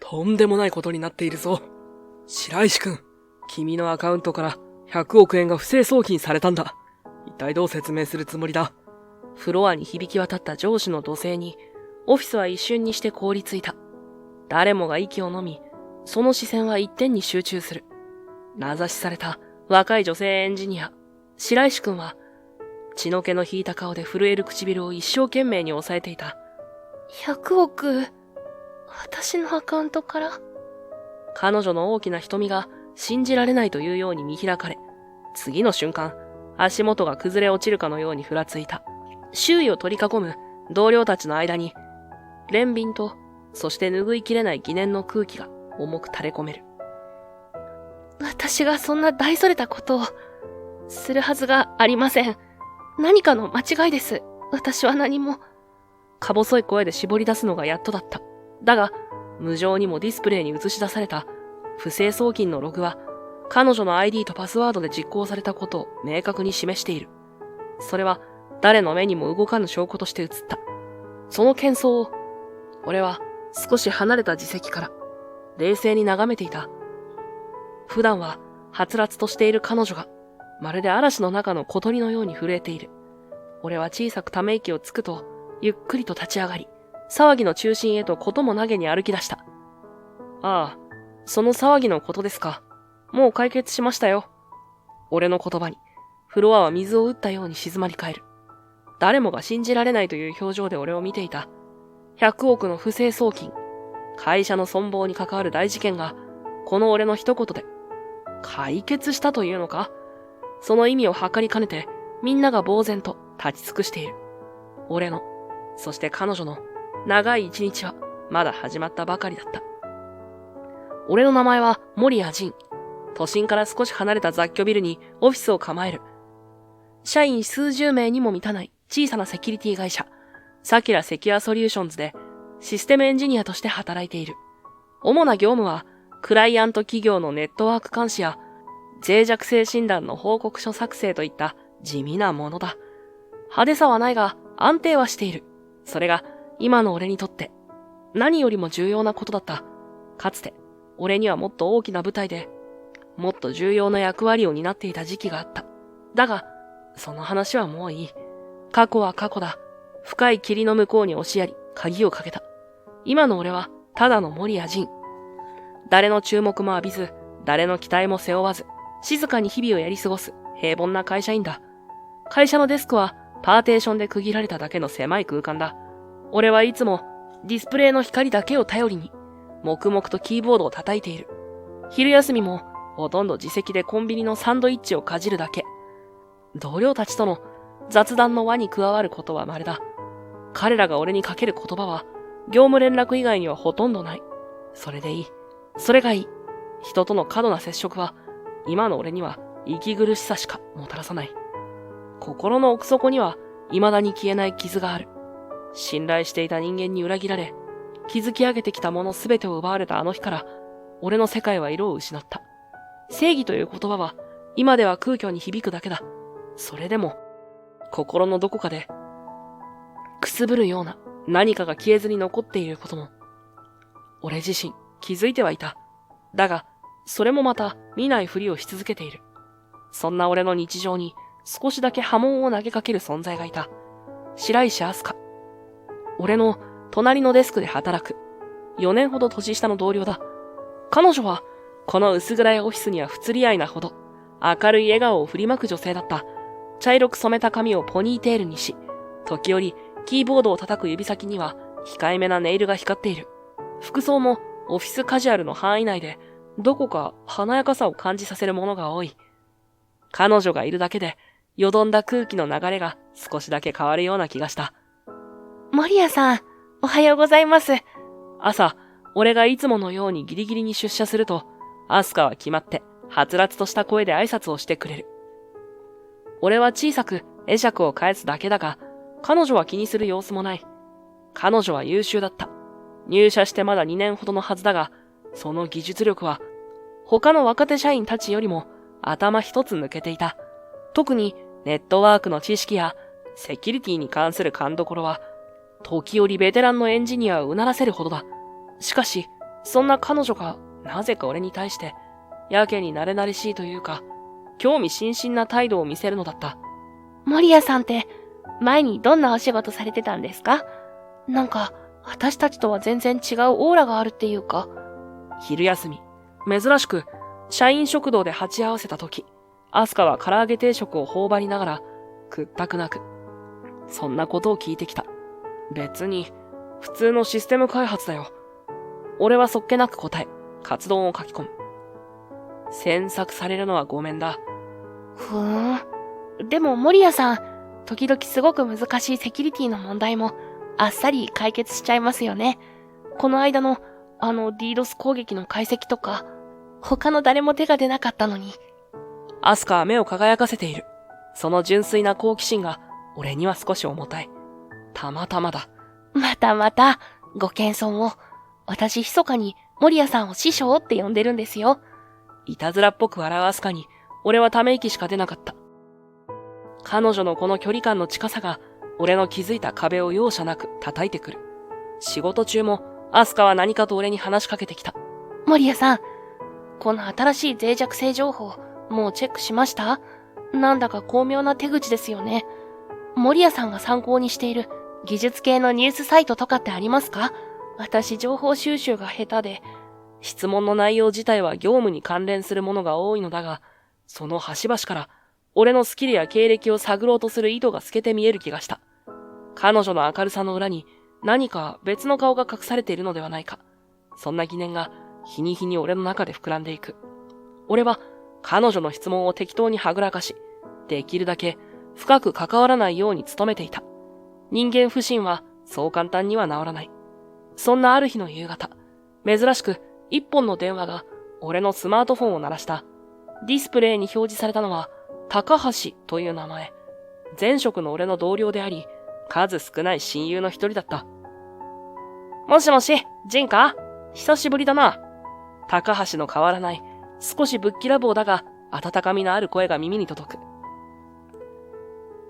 とんでもないことになっているぞ。白石くん、君のアカウントから100億円が不正送金されたんだ。一体どう説明するつもりだ？フロアに響き渡った上司の怒声に、オフィスは一瞬にして凍りついた。誰もが息を飲み、その視線は一点に集中する。名指しされた若い女性エンジニア、白石くんは、血の気の引いた顔で震える唇を一生懸命に抑えていた。100億、私のアカウントから？彼女の大きな瞳が信じられないというように見開かれ、次の瞬間、足元が崩れ落ちるかのようにふらついた。周囲を取り囲む同僚たちの間に、憐憫と、そして拭いきれない疑念の空気が重く垂れ込める。私がそんな大それたことを、するはずがありません。何かの間違いです。私は何も。か細い声で絞り出すのがやっとだった。だが、無情にもディスプレイに映し出された不正送金のログは、彼女の ID とパスワードで実行されたことを明確に示している。それは誰の目にも動かぬ証拠として映った。その喧騒を、俺は少し離れた自席から冷静に眺めていた。普段ははつらつとしている彼女が、まるで嵐の中の小鳥のように震えている。俺は小さくため息をつくと、ゆっくりと立ち上がり、騒ぎの中心へとことも投げに歩き出した。ああ、その騒ぎのことですか。もう解決しましたよ。俺の言葉に、フロアは水を打ったように静まり返る。誰もが信じられないという表情で俺を見ていた。100億の不正送金、会社の存亡に関わる大事件が、この俺の一言で、解決したというのか？その意味を測りかねて、みんなが呆然と立ち尽くしている。俺の、そして彼女の長い一日はまだ始まったばかりだった。俺の名前は森谷仁。都心から少し離れた雑居ビルにオフィスを構える。社員数十名にも満たない小さなセキュリティ会社、サキラセキュアソリューションズでシステムエンジニアとして働いている。主な業務は、クライアント企業のネットワーク監視や脆弱性診断の報告書作成といった地味なものだ。派手さはないが安定はしている。それが今の俺にとって何よりも重要なことだった。かつて俺にはもっと大きな舞台でもっと重要な役割を担っていた時期があった。だが、その話はもういい。過去は過去だ。深い霧の向こうに押しやり、鍵をかけた。今の俺はただの森谷仁。誰の注目も浴びず、誰の期待も背負わず、静かに日々をやり過ごす平凡な会社員だ。会社のデスクはパーテーションで区切られただけの狭い空間だ。俺はいつもディスプレイの光だけを頼りに、黙々とキーボードを叩いている。昼休みもほとんど自席でコンビニのサンドイッチをかじるだけ。同僚たちとの雑談の輪に加わることは稀だ。彼らが俺にかける言葉は、業務連絡以外にはほとんどない。それでいい。それがいい。人との過度な接触は、今の俺には息苦しさしかもたらさない。心の奥底には未だに消えない傷がある。信頼していた人間に裏切られ、築き上げてきたものすべてを奪われたあの日から、俺の世界は色を失った。正義という言葉は、今では空虚に響くだけだ。それでも、心のどこかで、くすぶるような何かが消えずに残っていることも、俺自身気づいてはいた。だが、それもまた見ないふりをし続けている。そんな俺の日常に少しだけ波紋を投げかける存在がいた。白石明日香。俺の隣のデスクで働く4年ほど年下の同僚だ。彼女はこの薄暗いオフィスには不釣り合いなほど明るい笑顔を振りまく女性だった。茶色く染めた髪をポニーテールにし、時折キーボードを叩く指先には控えめなネイルが光っている。服装もオフィスカジュアルの範囲内でどこか華やかさを感じさせるものが多い。彼女がいるだけでよどんだ空気の流れが少しだけ変わるような気がした。森谷さん、おはようございます。朝、俺がいつものようにギリギリに出社すると、アスカは決まってはつらつとした声で挨拶をしてくれる。俺は小さく会釈を返すだけだが、彼女は気にする様子もない。彼女は優秀だった。入社してまだ2年ほどのはずだが、その技術力は他の若手社員たちよりも頭一つ抜けていた。特にネットワークの知識やセキュリティに関する勘どころは、時折ベテランのエンジニアをうならせるほどだ。しかし、そんな彼女がなぜか俺に対してやけに慣れ慣れしいというか、興味津々な態度を見せるのだった。守谷さんって前にどんなお仕事されてたんですか？なんか私たちとは全然違うオーラがあるっていうか。昼休み、珍しく社員食堂で鉢合わせた時、アスカは唐揚げ定食を頬張りながら屈託なくそんなことを聞いてきた。別に普通のシステム開発だよ。俺はそっけなく答え、カツ丼を書き込む。詮索されるのはごめんだ。でも守谷さん、時々すごく難しいセキュリティの問題もあっさり解決しちゃいますよね。この間のDDoS 攻撃の解析とか、他の誰も手が出なかったのに。アスカは目を輝かせている。その純粋な好奇心が俺には少し重たい。たまたまだ。また、ご謙遜を。私密かに守谷さんを師匠って呼んでるんですよ。いたずらっぽく笑うアスカに、俺はため息しか出なかった。彼女のこの距離感の近さが、俺の築いた壁を容赦なく叩いてくる。仕事中も、アスカは何かと俺に話しかけてきた。守谷さん、この新しい脆弱性情報、もうチェックしました？なんだか巧妙な手口ですよね。守谷さんが参考にしている技術系のニュースサイトとかってありますか？私情報収集が下手で。質問の内容自体は業務に関連するものが多いのだが、その端々から俺のスキルや経歴を探ろうとする意図が透けて見える気がした。彼女の明るさの裏に何か別の顔が隠されているのではないか。そんな疑念が日に日に俺の中で膨らんでいく。俺は彼女の質問を適当にはぐらかし、できるだけ深く関わらないように努めていた。人間不信はそう簡単には治らない。そんなある日の夕方、珍しく一本の電話が俺のスマートフォンを鳴らした。ディスプレイに表示されたのは高橋という名前。前職の俺の同僚であり、数少ない親友の一人だった。もしもし、ジンか？久しぶりだな。高橋の変わらない、少しぶっきらぼうだが、温かみのある声が耳に届く。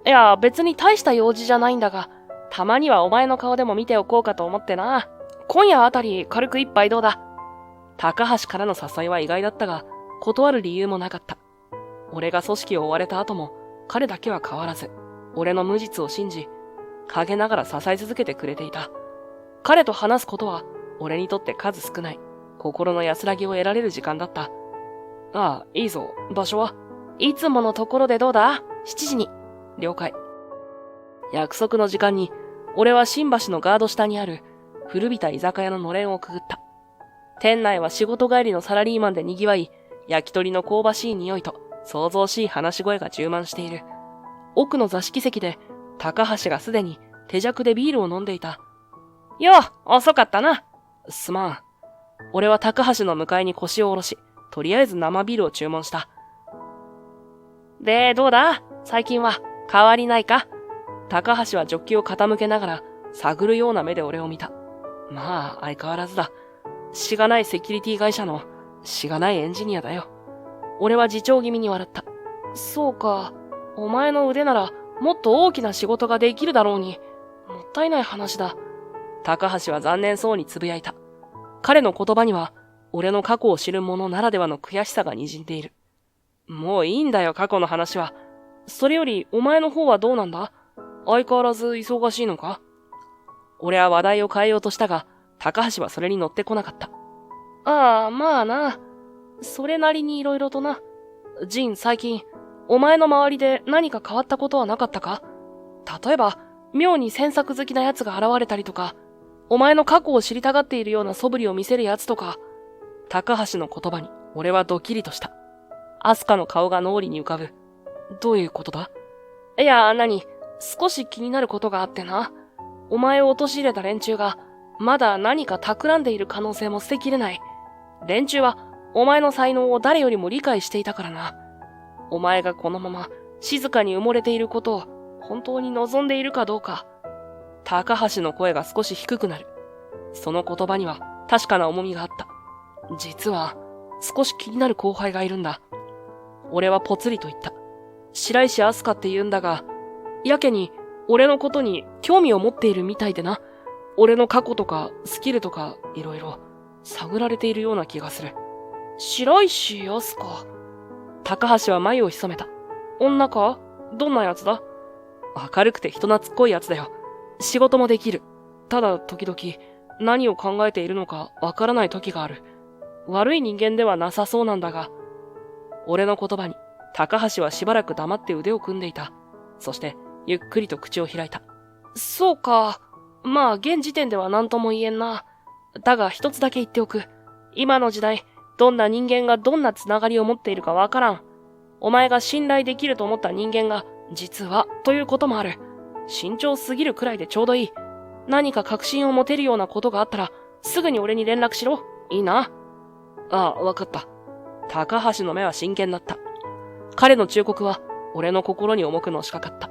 いや、別に大した用事じゃないんだが、たまにはお前の顔でも見ておこうかと思ってな。今夜あたり軽く一杯どうだ？高橋からの誘いは意外だったが、断る理由もなかった。俺が組織を追われた後も、彼だけは変わらず、俺の無実を信じ、陰ながら支え続けてくれていた。彼と話すことは、俺にとって数少ない、心の安らぎを得られる時間だった。ああ、いいぞ。場所は？いつものところでどうだ？ 7 時に。了解。約束の時間に、俺は新橋のガード下にある、古びた居酒屋ののれんをくぐった。店内は仕事帰りのサラリーマンで賑わい、焼き鳥の香ばしい匂いと、騒々しい話し声が充満している。奥の座敷席で、高橋がすでに手酌でビールを飲んでいた。よう、遅かったな。すまん。俺は高橋の迎えに腰を下ろし、とりあえず生ビールを注文した。で、どうだ？最近は変わりないか？高橋はジョッキを傾けながら、探るような目で俺を見た。まあ、相変わらずだ。しがないセキュリティ会社の、しがないエンジニアだよ。俺は自重気味に笑った。そうか、お前の腕なら、もっと大きな仕事ができるだろうに、もったいない話だ。高橋は残念そうにつぶやいた。彼の言葉には、俺の過去を知る者ならではの悔しさが滲んでいる。もういいんだよ、過去の話は。それより、お前の方はどうなんだ？相変わらず忙しいのか？俺は話題を変えようとしたが、高橋はそれに乗ってこなかった。ああ、まあな。それなりに色々とな。ジン、最近、お前の周りで何か変わったことはなかったか？例えば、妙に詮索好きな奴が現れたりとか、お前の過去を知りたがっているような素振りを見せる奴とか。高橋の言葉に、俺はドキリとした。アスカの顔が脳裏に浮かぶ。どういうことだ？いや、少し気になることがあってな。お前を陥れた連中が、まだ何か企んでいる可能性も捨てきれない。連中は、お前の才能を誰よりも理解していたからな。お前がこのまま、静かに埋もれていることを、本当に望んでいるかどうか。高橋の声が少し低くなる。その言葉には、確かな重みがあった。実は、少し気になる後輩がいるんだ。俺はぽつりと言った。白石明日香って言うんだが、やけに、俺のことに興味を持っているみたいでな。俺の過去とか、スキルとか、いろいろ。探られているような気がする。白石康か。高橋は眉を潜めた。女か？どんなやつだ？明るくて人懐っこいやつだよ。仕事もできる。ただ時々何を考えているのかわからない時がある。悪い人間ではなさそうなんだが。俺の言葉に高橋はしばらく黙って腕を組んでいた。そしてゆっくりと口を開いた。そうか。まあ現時点では何とも言えんな。だが一つだけ言っておく。今の時代、どんな人間がどんなつながりを持っているかわからん。お前が信頼できると思った人間が、実は、ということもある。慎重すぎるくらいでちょうどいい。何か確信を持てるようなことがあったら、すぐに俺に連絡しろ。いいな。ああ、わかった。高橋の目は真剣だった。彼の忠告は、俺の心に重くのしかかった。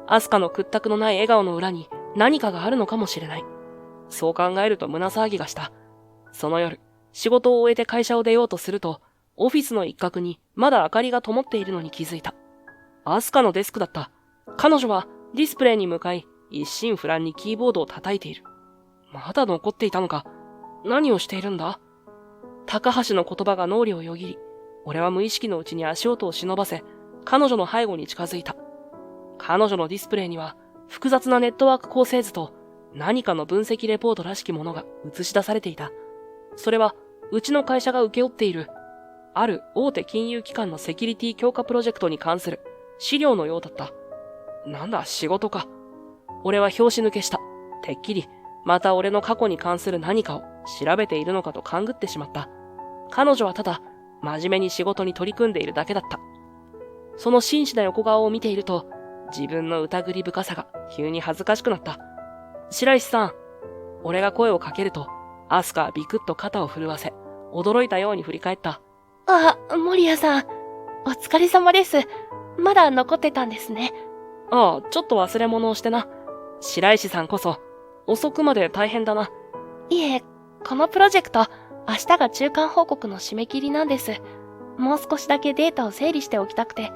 アスカの屈託のない笑顔の裏に何かがあるのかもしれない。そう考えると胸騒ぎがした。その夜、仕事を終えて会社を出ようとすると、オフィスの一角にまだ明かりが灯っているのに気づいた。アスカのデスクだった。彼女はディスプレイに向かい、一心不乱にキーボードを叩いている。まだ残っていたのか。何をしているんだ？高橋の言葉が脳裏をよぎり、俺は無意識のうちに足音を忍ばせ、彼女の背後に近づいた。彼女のディスプレイには、複雑なネットワーク構成図と、何かの分析レポートらしきものが映し出されていた。それは、うちの会社が請け負っている、ある大手金融機関のセキュリティ強化プロジェクトに関する資料のようだった。なんだ、仕事か。俺は拍子抜けした。てっきり、また俺の過去に関する何かを調べているのかと勘ぐってしまった。彼女はただ、真面目に仕事に取り組んでいるだけだった。その真摯な横顔を見ていると、自分の疑り深さが急に恥ずかしくなった。白石さん。俺が声をかけると、アスカはビクッと肩を震わせ、驚いたように振り返った。あ、森谷さん。お疲れ様です。まだ残ってたんですね。ああ、ちょっと忘れ物をしてな。白石さんこそ、遅くまで大変だな。いえ、このプロジェクト、明日が中間報告の締め切りなんです。もう少しだけデータを整理しておきたくて。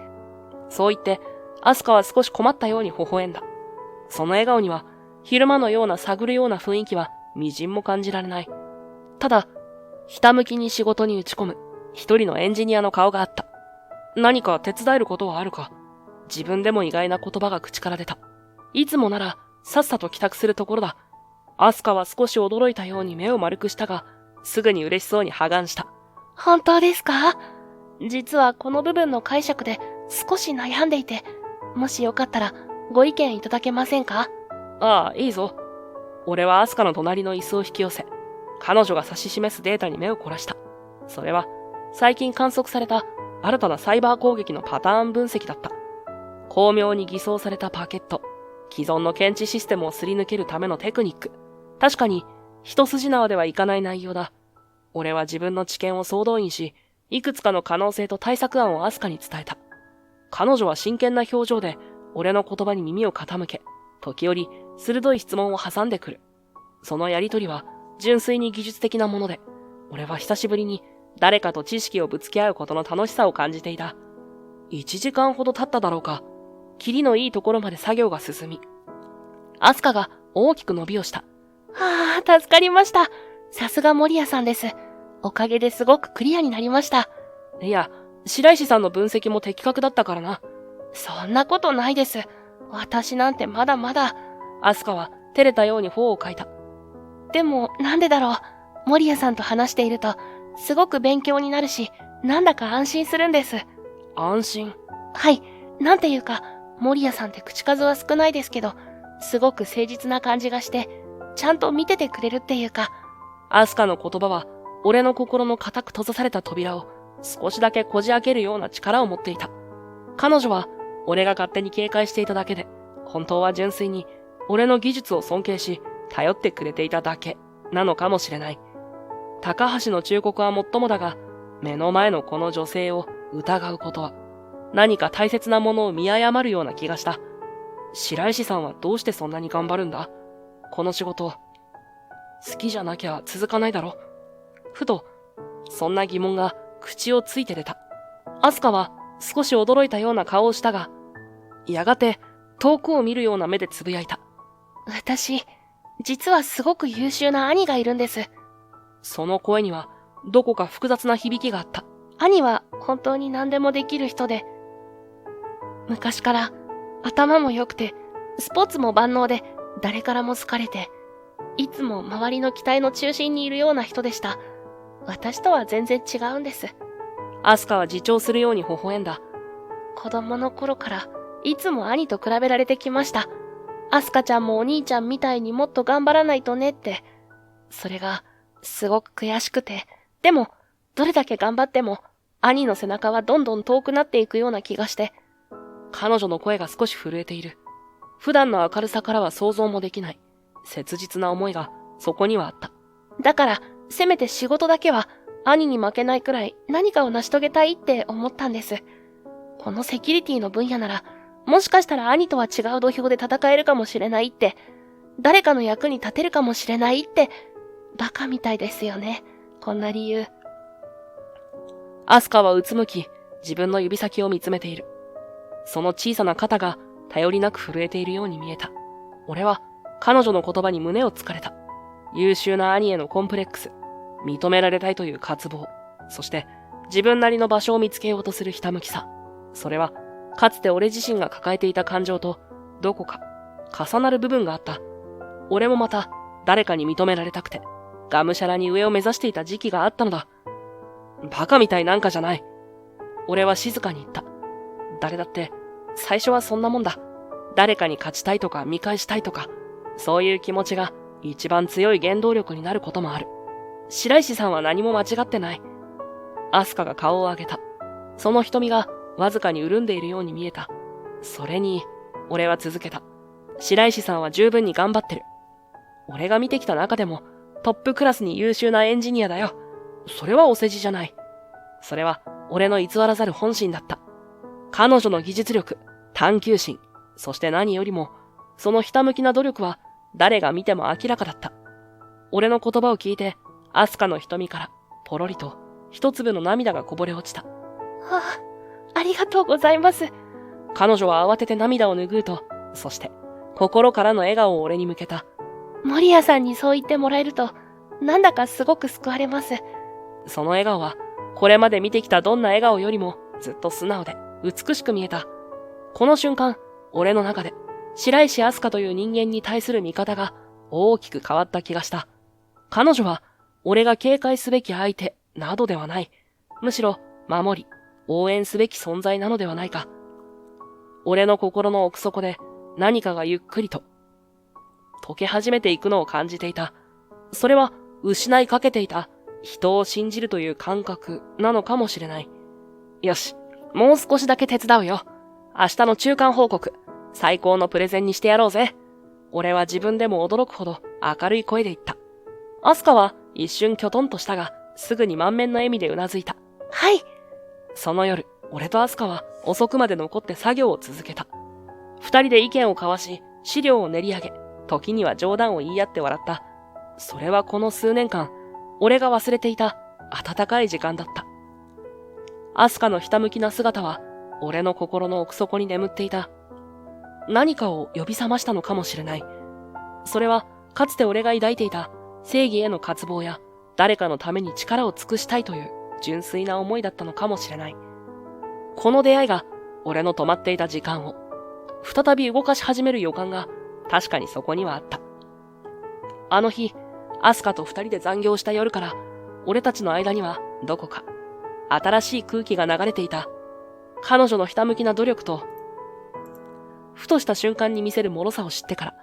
そう言って、アスカは少し困ったように微笑んだ。その笑顔には、昼間のような探るような雰囲気は、みじんも感じられない。ただ、ひたむきに仕事に打ち込む、一人のエンジニアの顔があった。何か手伝えることはあるか？自分でも意外な言葉が口から出た。いつもなら、さっさと帰宅するところだ。アスカは少し驚いたように目を丸くしたが、すぐに嬉しそうに破顔した。本当ですか？実はこの部分の解釈で少し悩んでいて、もしよかったらご意見いただけませんか？ああ、いいぞ。俺はアスカの隣の椅子を引き寄せ、彼女が指し示すデータに目を凝らした。それは、最近観測された新たなサイバー攻撃のパターン分析だった。巧妙に偽装されたパケット、既存の検知システムをすり抜けるためのテクニック。確かに、一筋縄ではいかない内容だ。俺は自分の知見を総動員し、いくつかの可能性と対策案をアスカに伝えた。彼女は真剣な表情で、俺の言葉に耳を傾け、時折、鋭い質問を挟んでくる。そのやりとりは、純粋に技術的なもので、俺は久しぶりに誰かと知識をぶつけ合うことの楽しさを感じていた。1時間ほど経っただろうか。キリのいいところまで作業が進み、アスカが大きく伸びをした。はあ、助かりました。さすが森谷さんです。おかげですごくクリアになりました。いや、白石さんの分析も的確だったからな。そんなことないです。私なんてまだまだ。アスカは照れたように頬をかいた。でも、なんでだろう。森谷さんと話していると、すごく勉強になるし、なんだか安心するんです。安心？はい。なんていうか、森谷さんって口数は少ないですけど、すごく誠実な感じがして、ちゃんと見ててくれるっていうか。アスカの言葉は、俺の心の固く閉ざされた扉を少しだけこじ開けるような力を持っていた。彼女は、俺が勝手に警戒していただけで、本当は純粋に、俺の技術を尊敬し、頼ってくれていただけ、なのかもしれない。高橋の忠告はもっともだが、目の前のこの女性を疑うことは、何か大切なものを見誤るような気がした。白石さんはどうしてそんなに頑張るんだ？この仕事、好きじゃなきゃ続かないだろ？ふと、そんな疑問が口をついて出た。アスカは少し驚いたような顔をしたが、やがて遠くを見るような目でつぶやいた。私、実はすごく優秀な兄がいるんです。その声にはどこか複雑な響きがあった。兄は本当に何でもできる人で、昔から頭も良くて、スポーツも万能で、誰からも好かれて、いつも周りの期待の中心にいるような人でした。私とは全然違うんです。アスカは自重するように微笑んだ。子供の頃からいつも兄と比べられてきました。アスカちゃんもお兄ちゃんみたいにもっと頑張らないとねって。それがすごく悔しくて、でもどれだけ頑張っても兄の背中はどんどん遠くなっていくような気がして。彼女の声が少し震えている。普段の明るさからは想像もできない切実な思いがそこにはあった。だからせめて仕事だけは兄に負けないくらい何かを成し遂げたいって思ったんです。このセキュリティの分野なら、もしかしたら兄とは違う土俵で戦えるかもしれないって、誰かの役に立てるかもしれないって、バカみたいですよね。こんな理由。アスカはうつむき、自分の指先を見つめている。その小さな肩が頼りなく震えているように見えた。俺は彼女の言葉に胸をつかれた。優秀な兄へのコンプレックス、認められたいという渇望、そして自分なりの場所を見つけようとするひたむきさ。それはかつて俺自身が抱えていた感情とどこか重なる部分があった。俺もまた誰かに認められたくて、がむしゃらに上を目指していた時期があったのだ。バカみたいなんかじゃない。俺は静かに言った。誰だって最初はそんなもんだ。誰かに勝ちたいとか見返したいとか、そういう気持ちが一番強い原動力になることもある。白石さんは何も間違ってない。アスカが顔を上げた。その瞳がわずかに潤んでいるように見えた。それに、俺は続けた。白石さんは十分に頑張ってる。俺が見てきた中でもトップクラスに優秀なエンジニアだよ。それはお世辞じゃない。それは俺の偽らざる本心だった。彼女の技術力、探求心、そして何よりも、そのひたむきな努力は誰が見ても明らかだった。俺の言葉を聞いて、アスカの瞳からポロリと一粒の涙がこぼれ落ちた。ありがとうございます。彼女は慌てて涙を拭うと、そして心からの笑顔を俺に向けた。森谷さんにそう言ってもらえると、なんだかすごく救われます。その笑顔は、これまで見てきたどんな笑顔よりもずっと素直で美しく見えた。この瞬間、俺の中で白石アスカという人間に対する見方が大きく変わった気がした。彼女は俺が警戒すべき相手などではない。むしろ守り、応援すべき存在なのではないか。俺の心の奥底で何かがゆっくりと溶け始めていくのを感じていた。それは失いかけていた人を信じるという感覚なのかもしれない。よし、もう少しだけ手伝うよ。明日の中間報告、最高のプレゼンにしてやろうぜ。俺は自分でも驚くほど明るい声で言った。アスカは一瞬きょとんとしたが、すぐに満面の笑みでうなずいた。はい。その夜、俺とアスカは遅くまで残って作業を続けた。二人で意見を交わし、資料を練り上げ、時には冗談を言い合って笑った。それはこの数年間、俺が忘れていた温かい時間だった。アスカのひたむきな姿は、俺の心の奥底に眠っていた。何かを呼び覚ましたのかもしれない。それは、かつて俺が抱いていた正義への渇望や、誰かのために力を尽くしたいという純粋な思いだったのかもしれない。この出会いが、俺の止まっていた時間を、再び動かし始める予感が、確かにそこにはあった。あの日、アスカと二人で残業した夜から、俺たちの間にはどこか新しい空気が流れていた。彼女のひたむきな努力と、ふとした瞬間に見せる脆さを知ってから、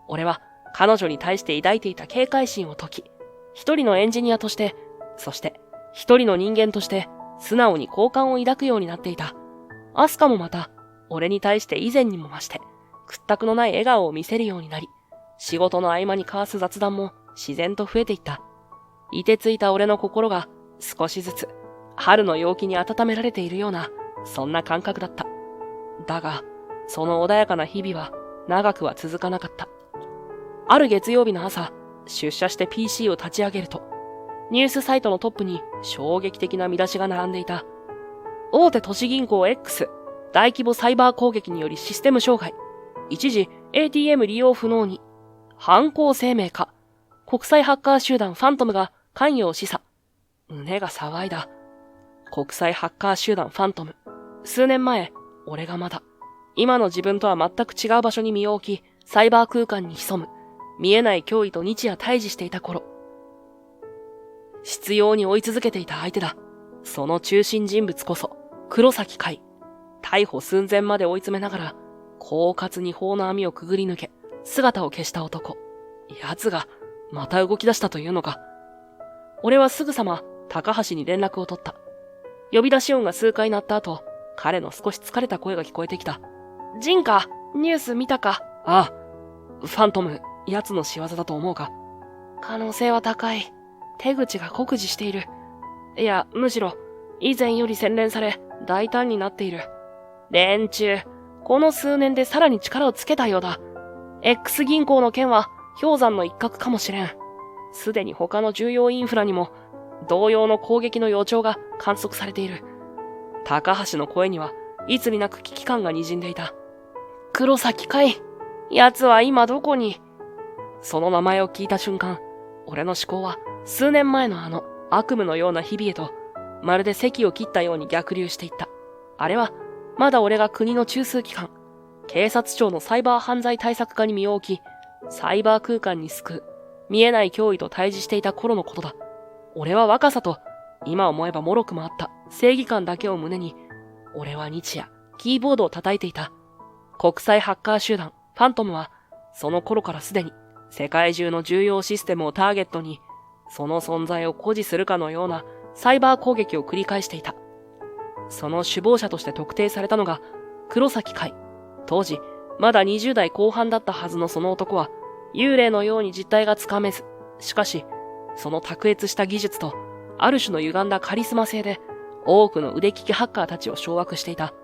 俺は彼女に対して抱いていた警戒心を解き、一人のエンジニアとして、そして一人の人間として素直に好感を抱くようになっていた。アスカもまた、俺に対して以前にも増して、屈託のない笑顔を見せるようになり、仕事の合間に交わす雑談も自然と増えていった。凍てついた俺の心が少しずつ春の陽気に温められているような、そんな感覚だった。だが、その穏やかな日々は長くは続かなかった。ある月曜日の朝、出社して PC を立ち上げると、ニュースサイトのトップに衝撃的な見出しが並んでいた。大手都市銀行 X、大規模サイバー攻撃によりシステム障害。一時 ATM 利用不能に。犯行声明か。国際ハッカー集団ファントムが関与を示唆。胸が騒いだ。国際ハッカー集団ファントム。数年前、俺がまだ、今の自分とは全く違う場所に身を置き、サイバー空間に潜む、見えない脅威と日夜対峙していた頃。執拗に追い続けていた相手だ。その中心人物こそ、黒崎海。逮捕寸前まで追い詰めながら、狡猾に法の網をくぐり抜け、姿を消した男。奴が、また動き出したというのか。俺はすぐさま、高橋に連絡を取った。呼び出し音が数回鳴った後、彼の少し疲れた声が聞こえてきた。ジンか、ニュース見たか。ああ、ファントム、奴の仕業だと思うか。可能性は高い。手口が酷似している。いや、むしろ、以前より洗練され、大胆になっている。連中、この数年でさらに力をつけたようだ。X 銀行の件は、氷山の一角かもしれん。すでに他の重要インフラにも、同様の攻撃の予兆が観測されている。高橋の声にはいつになく危機感が滲んでいた。黒崎海。奴は今どこに？その名前を聞いた瞬間、俺の思考は数年前のあの悪夢のような日々へと、まるで堰を切ったように逆流していった。あれは、まだ俺が国の中枢機関、警察庁のサイバー犯罪対策課に身を置き、サイバー空間に救う、見えない脅威と対峙していた頃のことだ。俺は若さと、今思えば脆くもあった正義感だけを胸に、俺は日夜、キーボードを叩いていた。国際ハッカー集団、ファントムは、その頃からすでに、世界中の重要システムをターゲットに、その存在を誇示するかのようなサイバー攻撃を繰り返していた。その首謀者として特定されたのが、黒崎海。当時、まだ20代後半だったはずのその男は、幽霊のように実態がつかめず、しかし、その卓越した技術と、ある種の歪んだカリスマ性で、多くの腕利きハッカーたちを掌握していた。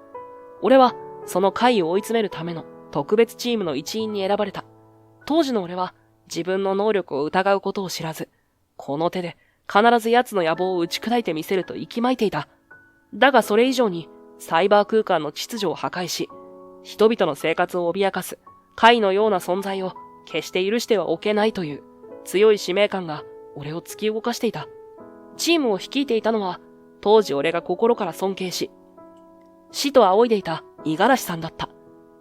俺は、その海を追い詰めるための特別チームの一員に選ばれた。当時の俺は、自分の能力を疑うことを知らず、この手で必ず奴の野望を打ち砕いてみせると息巻いていた。だがそれ以上に、サイバー空間の秩序を破壊し、人々の生活を脅かす、海のような存在を決して許してはおけないという強い使命感が俺を突き動かしていた。チームを率いていたのは、当時俺が心から尊敬し、死と仰いでいた五十嵐さんだった。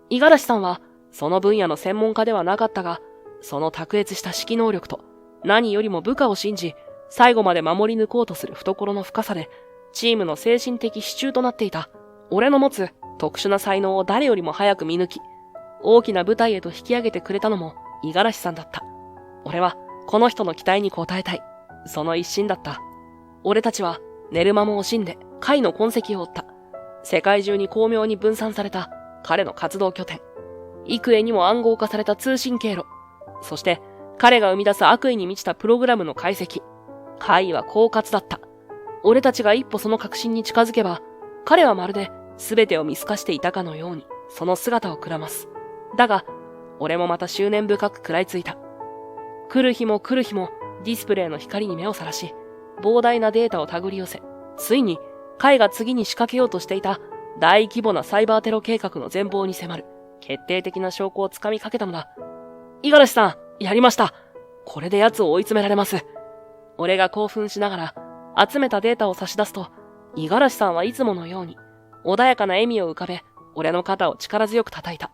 五十嵐さんは、その分野の専門家ではなかったが、その卓越した指揮能力と、何よりも部下を信じ、最後まで守り抜こうとする懐の深さで、チームの精神的支柱となっていた。俺の持つ特殊な才能を誰よりも早く見抜き、大きな舞台へと引き上げてくれたのも五十嵐さんだった。俺は、この人の期待に応えたい。その一心だった。俺たちは、寝る間も惜しんで、海の痕跡を追った。世界中に巧妙に分散された彼の活動拠点。幾重にも暗号化された通信経路。そして、彼が生み出す悪意に満ちたプログラムの解析。海は狡猾だった。俺たちが一歩その確信に近づけば、彼はまるで全てを見透かしていたかのように、その姿をくらます。だが、俺もまた執念深く食らいついた。来る日も来る日もディスプレイの光に目をさらし、膨大なデータを手繰り寄せ、ついに、海が次に仕掛けようとしていた大規模なサイバーテロ計画の全貌に迫る決定的な証拠をつかみかけたのだ。五十嵐さん、やりました。これで奴を追い詰められます。俺が興奮しながら集めたデータを差し出すと、五十嵐さんはいつものように穏やかな笑みを浮かべ、俺の肩を力強く叩いた。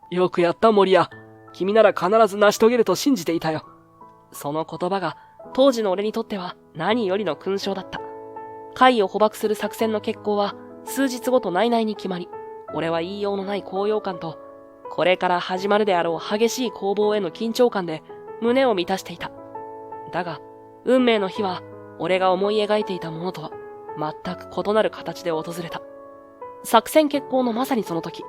よくやった森谷。君なら必ず成し遂げると信じていたよ。その言葉が当時の俺にとっては何よりの勲章だった。海を捕獲する作戦の決行は数日後と内々に決まり、俺は言いようのない高揚感と、これから始まるであろう激しい攻防への緊張感で胸を満たしていた。だが、運命の日は俺が思い描いていたものとは全く異なる形で訪れた。作戦決行のまさにその時、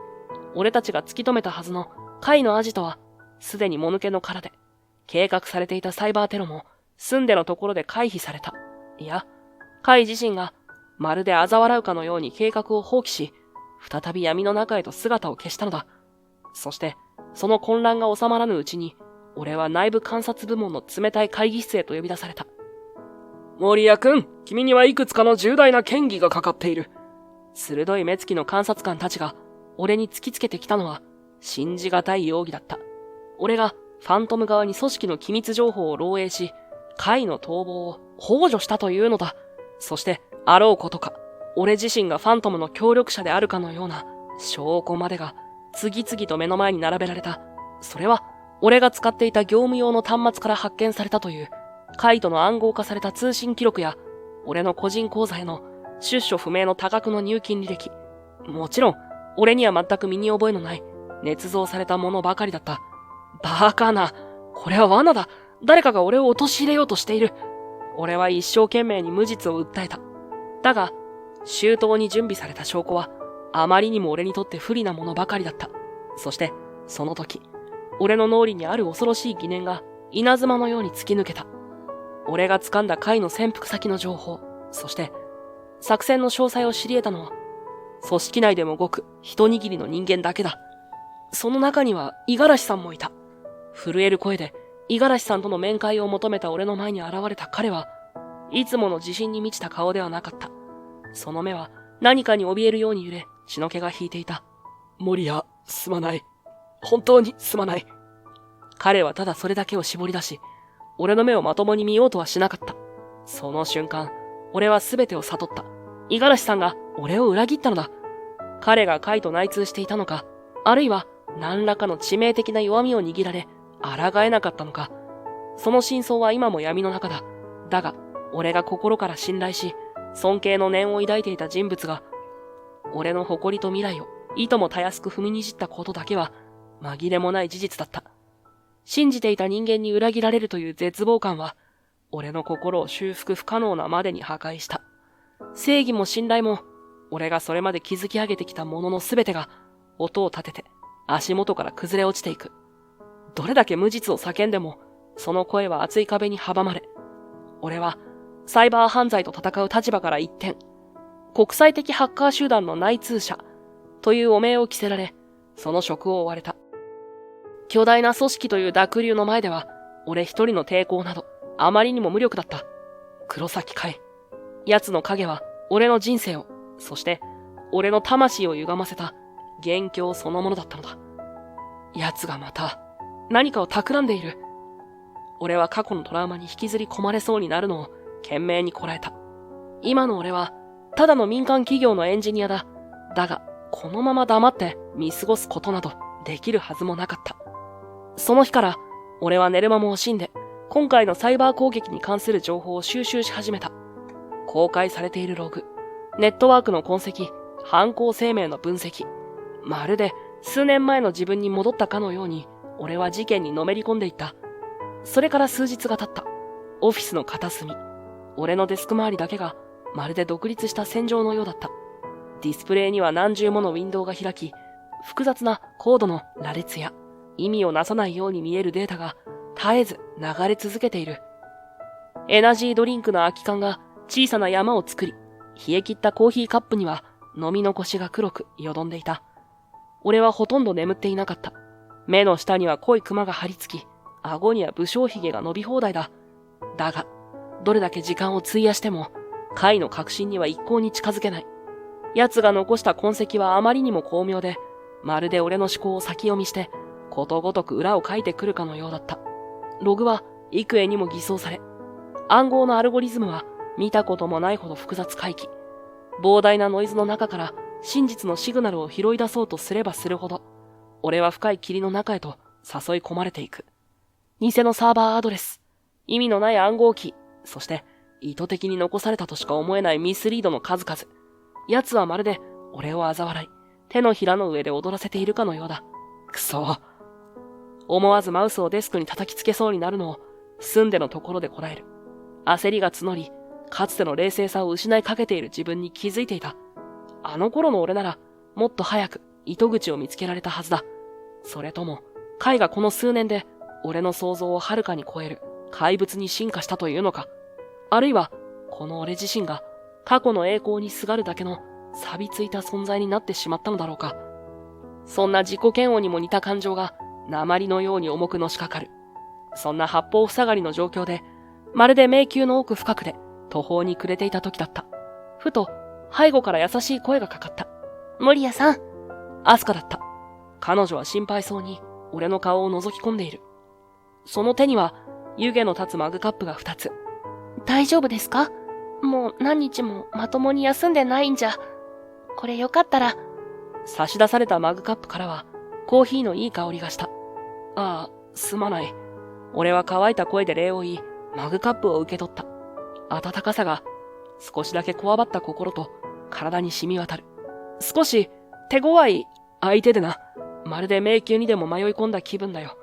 俺たちが突き止めたはずの海のアジトはすでにもぬけの殻で、計画されていたサイバーテロも住んでのところで回避された。いや、海自身がまるで嘲笑うかのように計画を放棄し、再び闇の中へと姿を消したのだ。そして、その混乱が収まらぬうちに、俺は内部観察部門の冷たい会議室へと呼び出された。森谷君、君にはいくつかの重大な嫌疑がかかっている。鋭い目つきの監察官たちが、俺に突きつけてきたのは、信じがたい容疑だった。俺が、ファントム側に組織の機密情報を漏洩し、カイの逃亡を幇助したというのだ。そして、あろうことか、俺自身がファントムの協力者であるかのような証拠までが次々と目の前に並べられた。それは、俺が使っていた業務用の端末から発見されたという、カイとの暗号化された通信記録や、俺の個人口座への出所不明の多額の入金履歴。もちろん、俺には全く身に覚えのない、捏造されたものばかりだった。バカな。これは罠だ。誰かが俺を陥れようとしている。俺は一生懸命に無実を訴えた。だが、周到に準備された証拠は、あまりにも俺にとって不利なものばかりだった。そして、その時、俺の脳裏にある恐ろしい疑念が稲妻のように突き抜けた。俺が掴んだ貝の潜伏先の情報、そして、作戦の詳細を知り得たのは、組織内でもごく一握りの人間だけだ。その中には五十嵐さんもいた。震える声で五十嵐さんとの面会を求めた俺の前に現れた彼は、いつもの自信に満ちた顔ではなかった。その目は何かに怯えるように揺れ、血の気が引いていた。森谷、すまない。本当にすまない。彼はただそれだけを絞り出し、俺の目をまともに見ようとはしなかった。その瞬間、俺は全てを悟った。五十嵐さんが俺を裏切ったのだ。彼がカイと内通していたのか、あるいは何らかの致命的な弱みを握られ、抗えなかったのか。その真相は今も闇の中だ。だが、俺が心から信頼し、尊敬の念を抱いていた人物が、俺の誇りと未来をいともたやすく踏みにじったことだけは、紛れもない事実だった。信じていた人間に裏切られるという絶望感は、俺の心を修復不可能なまでに破壊した。正義も信頼も、俺がそれまで築き上げてきたもののすべてが、音を立てて、足元から崩れ落ちていく。どれだけ無実を叫んでも、その声は厚い壁に阻まれ、俺は、サイバー犯罪と戦う立場から一転、国際的ハッカー集団の内通者という汚名を着せられ、その職を追われた。巨大な組織という濁流の前では、俺一人の抵抗など、あまりにも無力だった。黒崎海。奴の影は、俺の人生を、そして、俺の魂を歪ませた、元凶そのものだったのだ。奴がまた、何かを企んでいる。俺は過去のトラウマに引きずり込まれそうになるのを、懸命にこらえた。今の俺は、ただの民間企業のエンジニアだ。だが、このまま黙って見過ごすことなどできるはずもなかった。その日から、俺は寝る間も惜しんで、今回のサイバー攻撃に関する情報を収集し始めた。公開されているログ、ネットワークの痕跡、犯行声明の分析。まるで数年前の自分に戻ったかのように、俺は事件にのめり込んでいった。それから数日が経った。オフィスの片隅。俺のデスク周りだけが、まるで独立した戦場のようだった。ディスプレイには何重ものウィンドウが開き、複雑なコードの羅列や、意味をなさないように見えるデータが絶えず流れ続けている。エナジードリンクの空き缶が小さな山を作り、冷え切ったコーヒーカップには飲み残しが黒くよどんでいた。俺はほとんど眠っていなかった。目の下には濃いクマが張り付き、顎には武将髭が伸び放題だ。だが、どれだけ時間を費やしても、カイの確信には一向に近づけない。奴が残した痕跡はあまりにも巧妙で、まるで俺の思考を先読みして、ことごとく裏を書いてくるかのようだった。ログは幾重にも偽装され、暗号のアルゴリズムは見たこともないほど複雑回帰。膨大なノイズの中から真実のシグナルを拾い出そうとすればするほど、俺は深い霧の中へと誘い込まれていく。偽のサーバーアドレス、意味のない暗号キー、そして意図的に残されたとしか思えないミスリードの数々。奴はまるで俺を嘲笑い、手のひらの上で踊らせているかのようだ。くそ。思わずマウスをデスクに叩きつけそうになるのを澄んでのところでこらえる。焦りが募り、かつての冷静さを失いかけている自分に気づいていた。あの頃の俺なら、もっと早く糸口を見つけられたはずだ。それとも、カイがこの数年で俺の想像をはるかに超える怪物に進化したというのか。あるいは、この俺自身が過去の栄光にすがるだけの錆びついた存在になってしまったのだろうか。そんな自己嫌悪にも似た感情が鉛のように重くのしかかる。そんな八方塞がりの状況で、まるで迷宮の奥深くで途方に暮れていた時だった。ふと、背後から優しい声がかかった。森谷さん。アスカだった。彼女は心配そうに俺の顔を覗き込んでいる。その手には湯気の立つマグカップが2つ。大丈夫ですか？もう何日もまともに休んでないんじゃ。これよかったら。差し出されたマグカップからは、コーヒーのいい香りがした。ああ、すまない。俺は乾いた声で礼を言い、マグカップを受け取った。温かさが、少しだけこわばった心と体に染み渡る。少し、手強い相手でな。まるで迷宮にでも迷い込んだ気分だよ。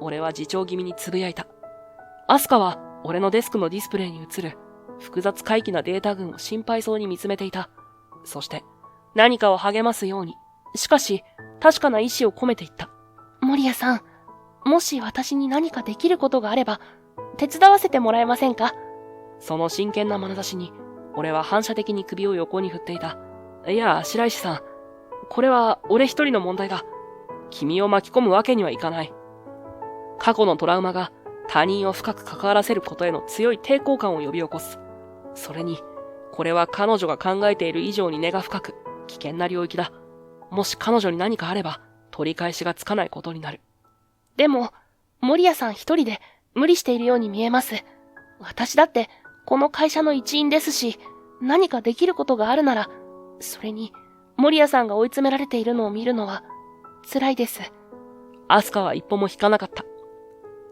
俺は自重気味につぶやいた。アスカは、俺のデスクのディスプレイに映る、複雑怪奇なデータ群を心配そうに見つめていた。そして、何かを励ますように、しかし、確かな意志を込めていった。森谷さん、もし私に何かできることがあれば、手伝わせてもらえませんか？その真剣な眼差しに、俺は反射的に首を横に振っていた。いや、白石さん。これは俺一人の問題だ。君を巻き込むわけにはいかない。過去のトラウマが他人を深く関わらせることへの強い抵抗感を呼び起こす。それに、これは彼女が考えている以上に根が深く、危険な領域だ。もし彼女に何かあれば、取り返しがつかないことになる。でも、森谷さん一人で無理しているように見えます。私だって、この会社の一員ですし、何かできることがあるなら、それに、森谷さんが追い詰められているのを見るのは、辛いです。アスカは一歩も引かなかった。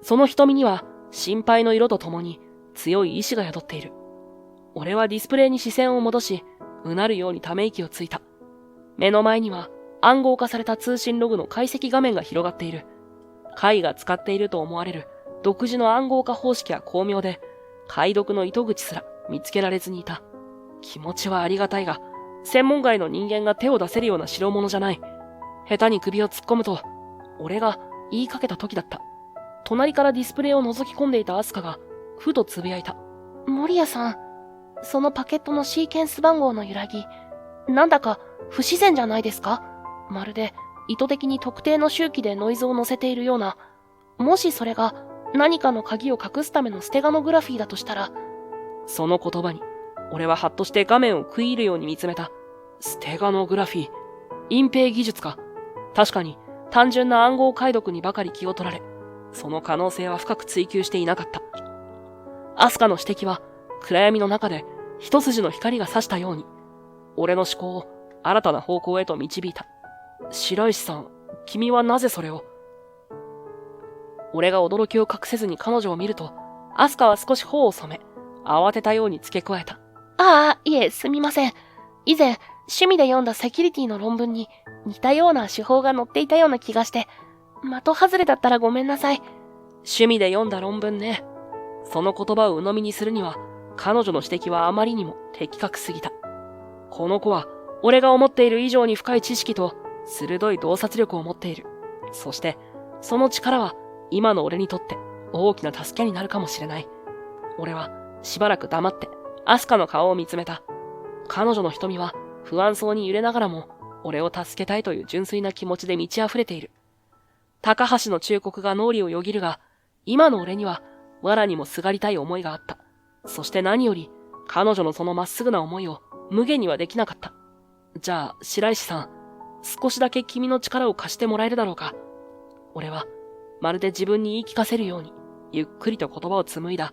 その瞳には、心配の色とともに、強い意志が宿っている。俺はディスプレイに視線を戻し、うなるようにため息をついた。目の前には、暗号化された通信ログの解析画面が広がっている。会が使っていると思われる独自の暗号化方式は巧妙で、解読の糸口すら見つけられずにいた。気持ちはありがたいが、専門外の人間が手を出せるような代物じゃない。下手に首を突っ込むと、俺が言いかけた時だった。隣からディスプレイを覗き込んでいたアスカが、ふとつぶやいた。森谷さん、そのパケットのシーケンス番号の揺らぎ、なんだか不自然じゃないですか？まるで意図的に特定の周期でノイズを乗せているような。もしそれが何かの鍵を隠すためのステガノグラフィーだとしたら。その言葉に、俺はハッとして画面を食い入るように見つめた。ステガノグラフィー。隠蔽技術か。確かに、単純な暗号解読にばかり気を取られ、その可能性は深く追求していなかった。アスカの指摘は、暗闇の中で一筋の光が差したように、俺の思考を新たな方向へと導いた。白石さん、君はなぜそれを？俺が驚きを隠せずに彼女を見ると、アスカは少し頬を染め、慌てたように付け加えた。ああ、いえ、すみません。以前、趣味で読んだセキュリティの論文に似たような手法が載っていたような気がして、的外れだったらごめんなさい。趣味で読んだ論文ね。その言葉を鵜呑みにするには、彼女の指摘はあまりにも的確すぎた。この子は、俺が思っている以上に深い知識と、鋭い洞察力を持っている。そして、その力は、今の俺にとって大きな助けになるかもしれない。俺は、しばらく黙って、アスカの顔を見つめた。彼女の瞳は、不安そうに揺れながらも、俺を助けたいという純粋な気持ちで満ち溢れている。高橋の忠告が脳裏をよぎるが、今の俺には、藁にもすがりたい思いがあった。そして何より、彼女のそのまっすぐな思いを無限にはできなかった。じゃあ、白石さん、少しだけ君の力を貸してもらえるだろうか。俺は、まるで自分に言い聞かせるように、ゆっくりと言葉を紡いだ。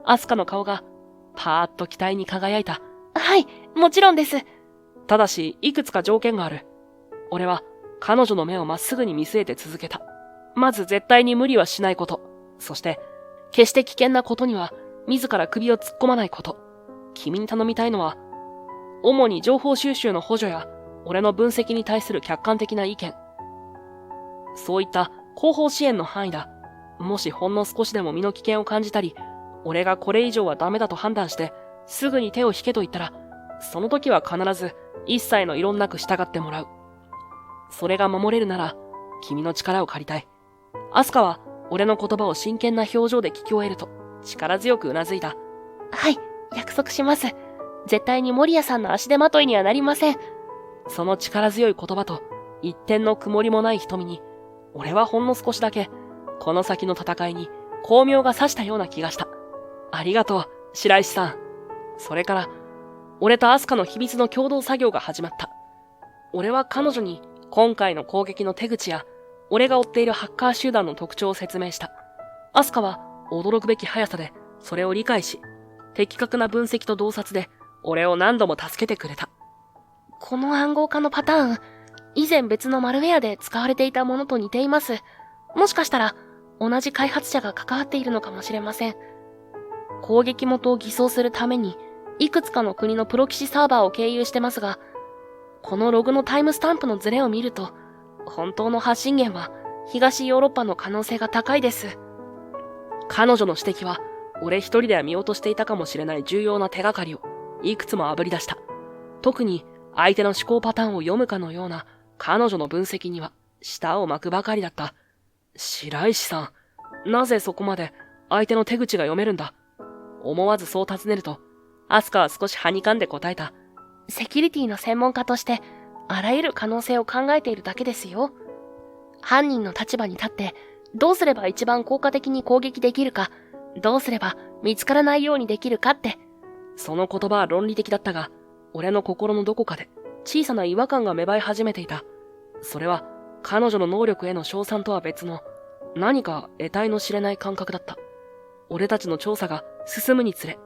アスカの顔が、パーッと期待に輝いた。はい、もちろんです。ただし、いくつか条件がある。俺は、彼女の目をまっすぐに見据えて続けた。まず絶対に無理はしないこと。そして、決して危険なことには、自ら首を突っ込まないこと。君に頼みたいのは、主に情報収集の補助や、俺の分析に対する客観的な意見。そういった後方支援の範囲だ。もしほんの少しでも身の危険を感じたり、俺がこれ以上はダメだと判断して、すぐに手を引けと言ったら、その時は必ず一切の異論なく従ってもらう。それが守れるなら、君の力を借りたい。アスカは俺の言葉を真剣な表情で聞き終えると、力強くうなずいた。はい、約束します。絶対に森谷さんの足手まといにはなりません。その力強い言葉と、一点の曇りもない瞳に、俺はほんの少しだけ、この先の戦いに光明が差したような気がした。ありがとう、白石さん。それから、俺とアスカの秘密の共同作業が始まった。俺は彼女に今回の攻撃の手口や、俺が追っているハッカー集団の特徴を説明した。アスカは驚くべき速さでそれを理解し、的確な分析と洞察で俺を何度も助けてくれた。この暗号化のパターン、以前別のマルウェアで使われていたものと似ています。もしかしたら、同じ開発者が関わっているのかもしれません。攻撃元を偽装するために、いくつかの国のプロキシサーバーを経由してますが、このログのタイムスタンプのズレを見ると、本当の発信源は東ヨーロッパの可能性が高いです。彼女の指摘は、俺一人では見落としていたかもしれない重要な手がかりをいくつも炙り出した。特に相手の思考パターンを読むかのような彼女の分析には舌を巻くばかりだった。白石さん、なぜそこまで相手の手口が読めるんだ？思わずそう尋ねると、アスカは少しはにかんで答えた。セキュリティの専門家として、あらゆる可能性を考えているだけですよ。犯人の立場に立って、どうすれば一番効果的に攻撃できるか、どうすれば見つからないようにできるかって。その言葉は論理的だったが、俺の心のどこかで小さな違和感が芽生え始めていた。それは彼女の能力への称賛とは別の何か得体の知れない感覚だった。俺たちの調査が進むにつれ、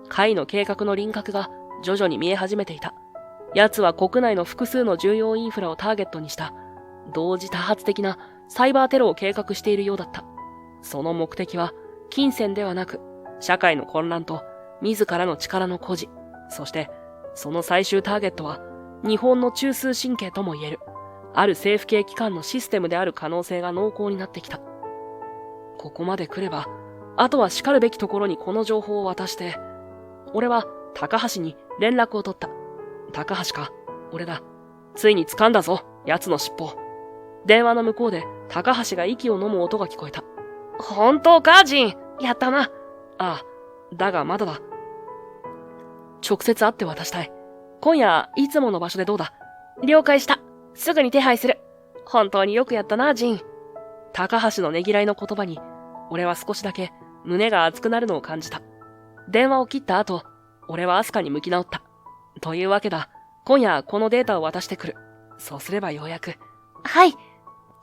会の計画の輪郭が徐々に見え始めていた。奴は国内の複数の重要インフラをターゲットにした同時多発的なサイバーテロを計画しているようだった。その目的は金銭ではなく、社会の混乱と自らの力の誇示、そしてその最終ターゲットは日本の中枢神経とも言えるある政府系機関のシステムである可能性が濃厚になってきた。ここまで来れば、あとは叱るべきところにこの情報を渡して、俺は高橋に連絡を取った。高橋か、俺だ。ついに掴んだぞ、奴の尻尾。電話の向こうで高橋が息を飲む音が聞こえた。本当か、ジン。やったな。ああ、だがまだだ。直接会って渡したい。今夜、いつもの場所でどうだ？了解した。すぐに手配する。本当によくやったな、ジン。高橋のねぎらいの言葉に、俺は少しだけ胸が熱くなるのを感じた。電話を切った後、俺はアスカに向き直った。というわけだ。今夜このデータを渡してくる。そうすればようやく。はい。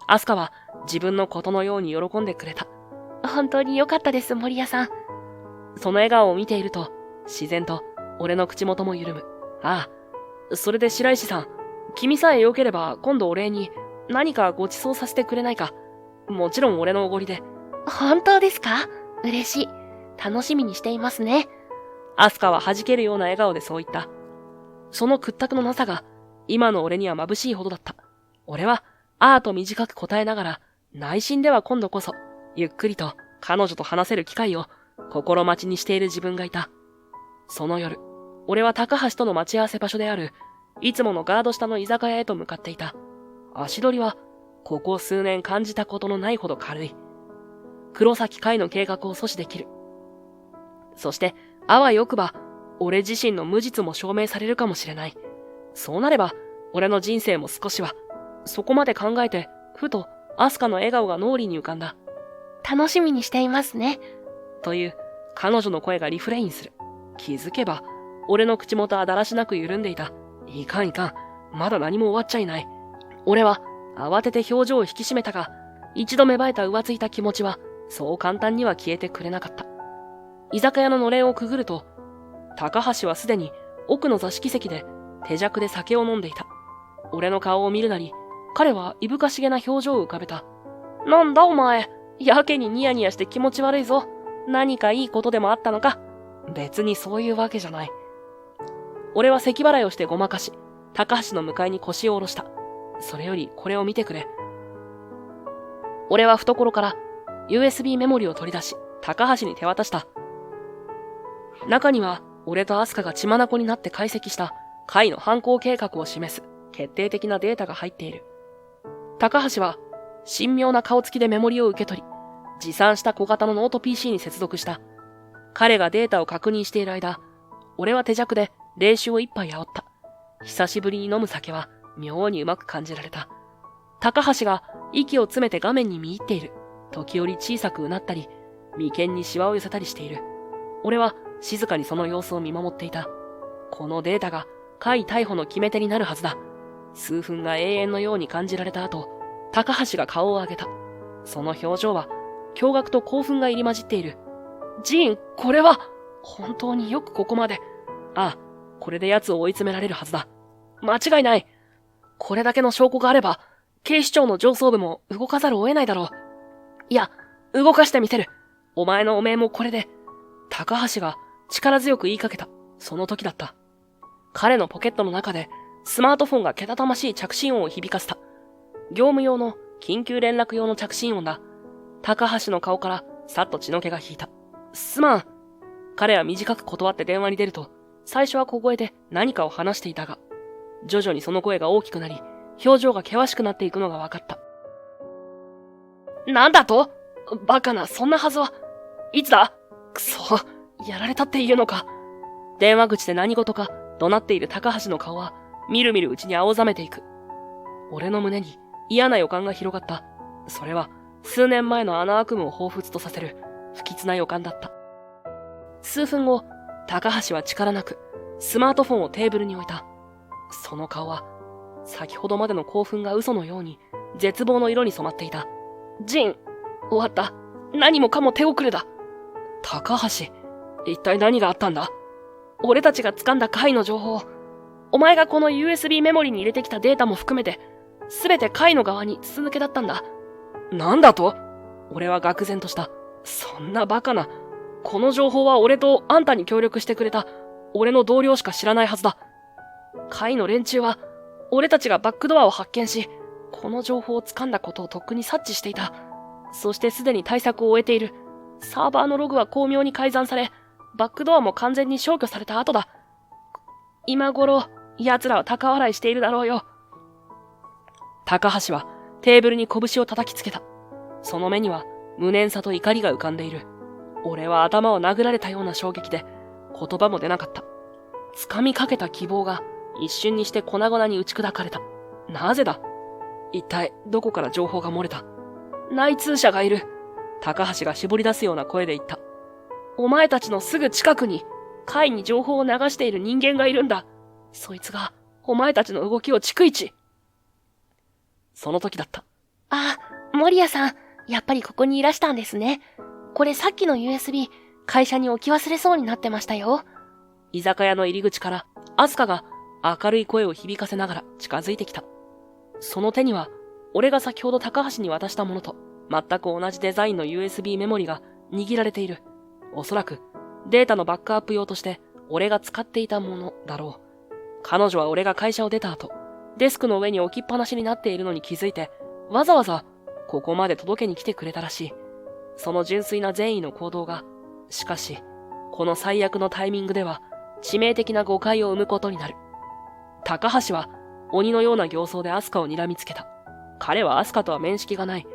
アスカは自分のことのように喜んでくれた。本当に良かったです、森谷さん。その笑顔を見ていると、自然と俺の口元も緩む。ああ。それで白石さん、君さえ良ければ今度お礼に何かご馳走させてくれないか。もちろん俺のおごりで。本当ですか？嬉しい。楽しみにしていますね。アスカは弾けるような笑顔でそう言った。その屈託のなさが、今の俺には眩しいほどだった。俺は、あーと短く答えながら、内心では今度こそ、ゆっくりと彼女と話せる機会を心待ちにしている自分がいた。その夜、俺は高橋との待ち合わせ場所である、いつものガード下の居酒屋へと向かっていた。足取りは、ここ数年感じたことのないほど軽い。黒崎海の計画を阻止できる。そして、あわよくば、俺自身の無実も証明されるかもしれない。そうなれば、俺の人生も少しは、そこまで考えて、ふと、アスカの笑顔が脳裏に浮かんだ。楽しみにしていますね。という、彼女の声がリフレインする。気づけば、俺の口元はだらしなく緩んでいた。いかんいかん。まだ何も終わっちゃいない。俺は、慌てて表情を引き締めたが、一度芽生えた浮ついた気持ちは、そう簡単には消えてくれなかった。居酒屋ののれんをくぐると、高橋はすでに奥の座敷席で手酌で酒を飲んでいた。俺の顔を見るなり、彼はいぶかしげな表情を浮かべた。なんだお前、やけにニヤニヤして気持ち悪いぞ。何かいいことでもあったのか？別にそういうわけじゃない。俺は咳払いをしてごまかし、高橋の向かいに腰を下ろした。それよりこれを見てくれ。俺は懐から USB メモリを取り出し、高橋に手渡した。中には、俺とアスカが血眼になって解析した会の犯行計画を示す決定的なデータが入っている。高橋は神妙な顔つきでメモリを受け取り、持参した小型のノート PC に接続した。彼がデータを確認している間、俺は手酌で冷酒を一杯煽った。久しぶりに飲む酒は妙にうまく感じられた。高橋が息を詰めて画面に見入っている。時折小さくうなったり、眉間にシワを寄せたりしている。俺は静かにその様子を見守っていた。このデータが甲斐逮捕の決め手になるはずだ。数分が永遠のように感じられた後、高橋が顔を上げた。その表情は驚愕と興奮が入り混じっている。ジーン、これは、本当によくここまで。ああ、これで奴を追い詰められるはずだ。間違いない。これだけの証拠があれば、警視庁の上層部も動かざるを得ないだろう。いや、動かしてみせる。お前のおめえもこれで。高橋が力強く言いかけた。その時だった。彼のポケットの中で、スマートフォンがけたたましい着信音を響かせた。業務用の緊急連絡用の着信音だ。高橋の顔からさっと血の気が引いた。すまん。彼は短く断って電話に出ると、最初は小声で何かを話していたが、徐々にその声が大きくなり、表情が険しくなっていくのが分かった。なんだと？バカな、そんなはずは。いつだ？くそ、やられたっていうのか。電話口で何事か怒鳴っている高橋の顔は、みるみるうちに青ざめていく。俺の胸に嫌な予感が広がった。それは、数年前のあの悪夢を彷彿とさせる、不吉な予感だった。数分後、高橋は力なく、スマートフォンをテーブルに置いた。その顔は、先ほどまでの興奮が嘘のように、絶望の色に染まっていた。ジン、終わった。何もかも手遅れだ。高橋、一体何があったんだ？俺たちが掴んだ会の情報、お前がこの USB メモリに入れてきたデータも含めて、すべて会の側に筒抜けだったんだ。なんだと？俺は愕然とした。そんなバカな。この情報は俺とあんたに協力してくれた、俺の同僚しか知らないはずだ。会の連中は、俺たちがバックドアを発見し、この情報を掴んだことをとっくに察知していた。そしてすでに対策を終えている。サーバーのログは巧妙に改ざんされ、バックドアも完全に消去された後だ。今頃、奴らは高笑いしているだろうよ。高橋はテーブルに拳を叩きつけた。その目には無念さと怒りが浮かんでいる。俺は頭を殴られたような衝撃で言葉も出なかった。掴みかけた希望が一瞬にして粉々に打ち砕かれた。なぜだ？一体どこから情報が漏れた？内通者がいる。高橋が絞り出すような声で言った。お前たちのすぐ近くに会に情報を流している人間がいるんだ。そいつがお前たちの動きを逐一。その時だった。あ、森谷さん、やっぱりここにいらしたんですね。これさっきの USB、会社に置き忘れそうになってましたよ。居酒屋の入り口から、アスカが明るい声を響かせながら近づいてきた。その手には、俺が先ほど高橋に渡したものと、全く同じデザインの USB メモリが握られている。おそらく、データのバックアップ用として、俺が使っていたものだろう。彼女は俺が会社を出た後、デスクの上に置きっぱなしになっているのに気づいて、わざわざ、ここまで届けに来てくれたらしい。その純粋な善意の行動が、しかし、この最悪のタイミングでは、致命的な誤解を生むことになる。高橋は、鬼のような形相でアスカを睨みつけた。彼はアスカとは面識がない。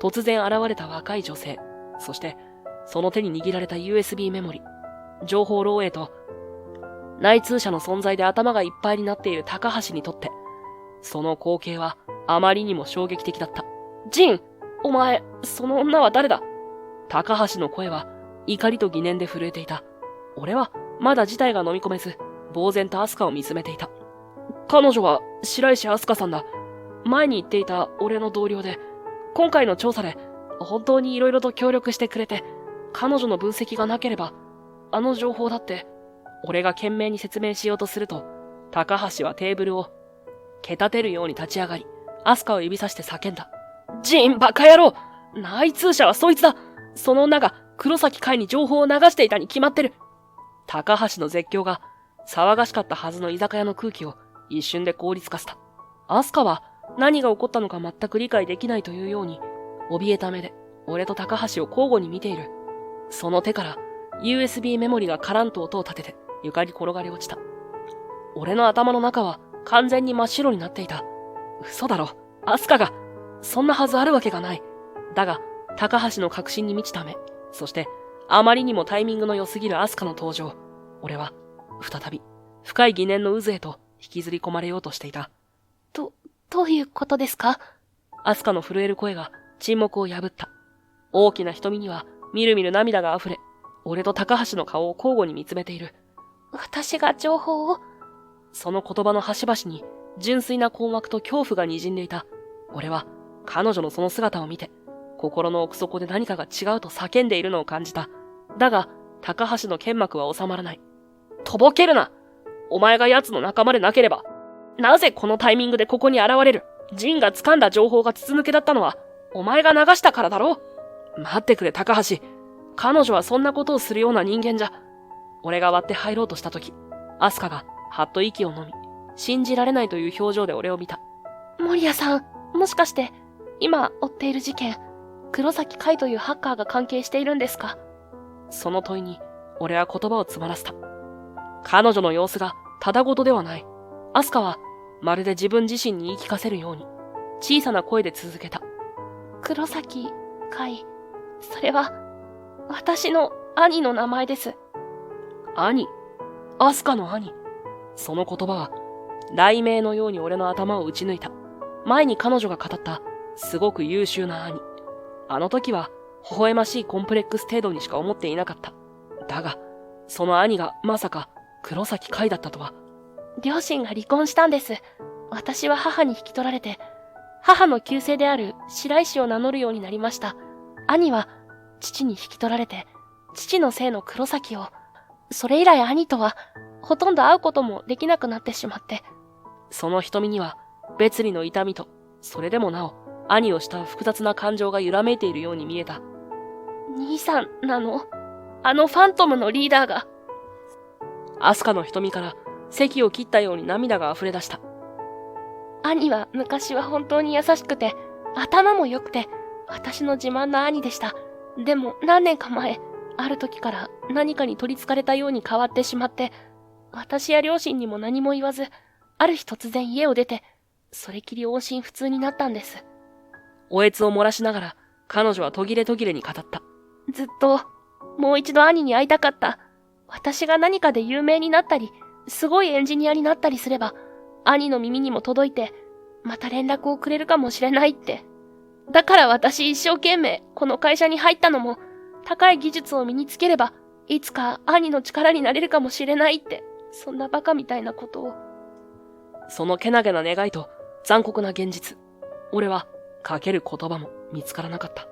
突然現れた若い女性。そして、その手に握られた USB メモリ。情報漏洩と、内通者の存在で頭がいっぱいになっている高橋にとって、その光景はあまりにも衝撃的だった。ジン！お前、その女は誰だ？高橋の声は怒りと疑念で震えていた。俺はまだ事態が飲み込めず、呆然とアスカを見つめていた。彼女は白石アスカさんだ。前に言っていた俺の同僚で、今回の調査で本当に色々と協力してくれて、彼女の分析がなければ、あの情報だって、俺が懸命に説明しようとすると、高橋はテーブルを蹴立てるように立ち上がり、アスカを指さして叫んだ。ジン、バカ野郎！内通者はそいつだ！その女が黒崎海に情報を流していたに決まってる。高橋の絶叫が騒がしかったはずの居酒屋の空気を一瞬で凍りつかせた。アスカは何が起こったのか全く理解できないというように、怯えた目で俺と高橋を交互に見ている。その手から USB メモリがカランと音を立てて床に転がり落ちた。俺の頭の中は完全に真っ白になっていた。嘘だろ、アスカが。そんなはずあるわけがない。だが、高橋の確信に満ちた目、そして、あまりにもタイミングの良すぎるアスカの登場。俺は、再び、深い疑念の渦へと引きずり込まれようとしていた。どういうことですか？アスカの震える声が沈黙を破った。大きな瞳には、みるみる涙が溢れ、俺と高橋の顔を交互に見つめている。私が情報を？その言葉の端々に、純粋な困惑と恐怖が滲んでいた。俺は、彼女のその姿を見て、心の奥底で何かが違うと叫んでいるのを感じた。だが、高橋の剣幕は収まらない。とぼけるな。お前が奴の仲間でなければ、なぜこのタイミングでここに現れる？ジンが掴んだ情報が筒抜けだったのは、お前が流したからだろ？待ってくれ、高橋。彼女はそんなことをするような人間じゃ。俺が割って入ろうとしたとき、アスカがはっと息を飲み、信じられないという表情で俺を見た。守谷さん、もしかして、今追っている事件、黒崎海というハッカーが関係しているんですか？その問いに、俺は言葉を詰まらせた。彼女の様子がただごとではない。アスカは、まるで自分自身に言い聞かせるように、小さな声で続けた。黒崎海、それは、私の兄の名前です。兄？アスカの兄？その言葉は、雷鳴のように俺の頭を打ち抜いた。前に彼女が語った、すごく優秀な兄。あの時は、微笑ましいコンプレックス程度にしか思っていなかった。だが、その兄がまさか、黒崎海だったとは。両親が離婚したんです。私は母に引き取られて、母の旧姓である白石を名乗るようになりました。兄は、父に引き取られて、父の姓の黒崎を、それ以来兄とは、ほとんど会うこともできなくなってしまって。その瞳には、別離の痛みと、それでもなお、兄を慕う複雑な感情が揺らめいているように見えた。兄さんなの？あのファントムのリーダーが。アスカの瞳から、咳を切ったように涙が溢れ出した。兄は昔は本当に優しくて、頭も良くて、私の自慢の兄でした。でも何年か前、ある時から何かに取り憑かれたように変わってしまって、私や両親にも何も言わず、ある日突然家を出て、それきり音信不通になったんです。おえつを漏らしながら、彼女は途切れ途切れに語った。ずっと、もう一度兄に会いたかった。私が何かで有名になったり、すごいエンジニアになったりすれば、兄の耳にも届いて、また連絡をくれるかもしれないって。だから私一生懸命この会社に入ったのも、高い技術を身につければ、いつか兄の力になれるかもしれないって、そんなバカみたいなことを。そのけなげな願いと残酷な現実。俺はかける言葉も見つからなかった。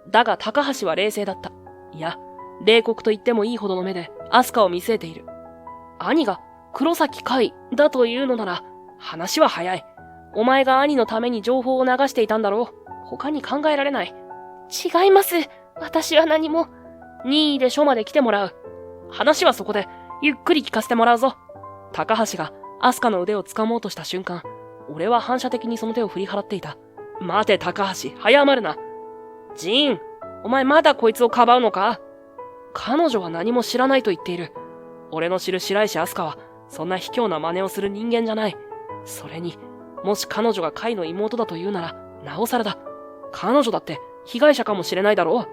だが高橋は冷静だった。いや、冷酷と言ってもいいほどの目でアスカを見据えている。兄が黒崎海だというのなら、話は早い。お前が兄のために情報を流していたんだろう。他に考えられない。違います。私は何も。任意で署まで来てもらう。話はそこで、ゆっくり聞かせてもらうぞ。高橋がアスカの腕を掴もうとした瞬間、俺は反射的にその手を振り払っていた。待て高橋、早まるな。ジーン、お前まだこいつをかばうのか？彼女は何も知らないと言っている。俺の知る白石アスカは、そんな卑怯な真似をする人間じゃない。それに、もし彼女がカイの妹だと言うなら、なおさらだ。彼女だって被害者かもしれないだろう。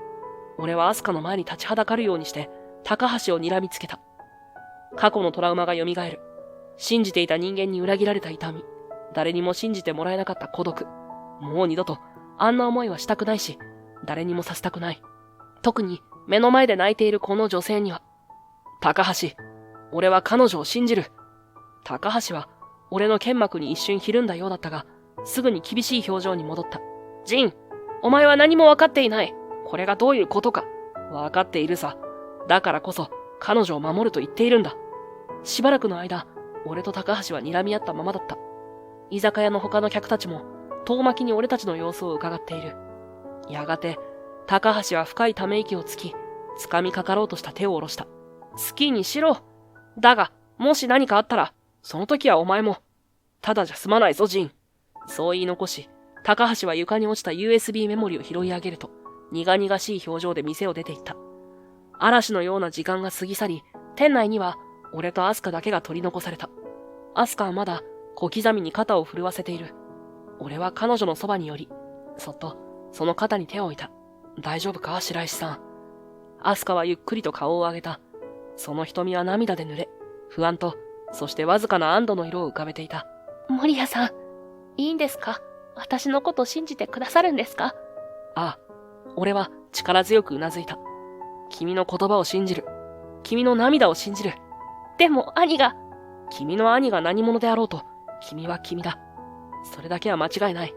俺はアスカの前に立ちはだかるようにして、高橋を睨みつけた。過去のトラウマが蘇る。信じていた人間に裏切られた痛み。誰にも信じてもらえなかった孤独。もう二度と、あんな思いはしたくないし、誰にもさせたくない。特に、目の前で泣いているこの女性には。高橋、俺は彼女を信じる。高橋は、俺の剣幕に一瞬ひるんだようだったが、すぐに厳しい表情に戻った。ジン、お前は何も分かっていない。これがどういうことか。分かっているさ。だからこそ、彼女を守ると言っているんだ。しばらくの間、俺と高橋は睨み合ったままだった。居酒屋の他の客たちも、遠巻きに俺たちの様子を伺っている。やがて、高橋は深いため息をつき、掴みかかろうとした手を下ろした。好きにしろ。だが、もし何かあったら、その時はお前も。ただじゃ済まないぞ、ジン。そう言い残し、高橋は床に落ちた USB メモリを拾い上げると、苦々しい表情で店を出て行った。嵐のような時間が過ぎ去り、店内には、俺とアスカだけが取り残された。アスカはまだ、小刻みに肩を震わせている。俺は彼女のそばに寄り、そっと、その肩に手を置いた。大丈夫か、白石さん。アスカはゆっくりと顔を上げた。その瞳は涙で濡れ、不安と、そしてわずかな安堵の色を浮かべていた。守谷さん、いいんですか？私のこと信じてくださるんですか？ああ、俺は力強くうなずいた。君の言葉を信じる。君の涙を信じる。でも兄が。君の兄が何者であろうと、君は君だ。それだけは間違いない。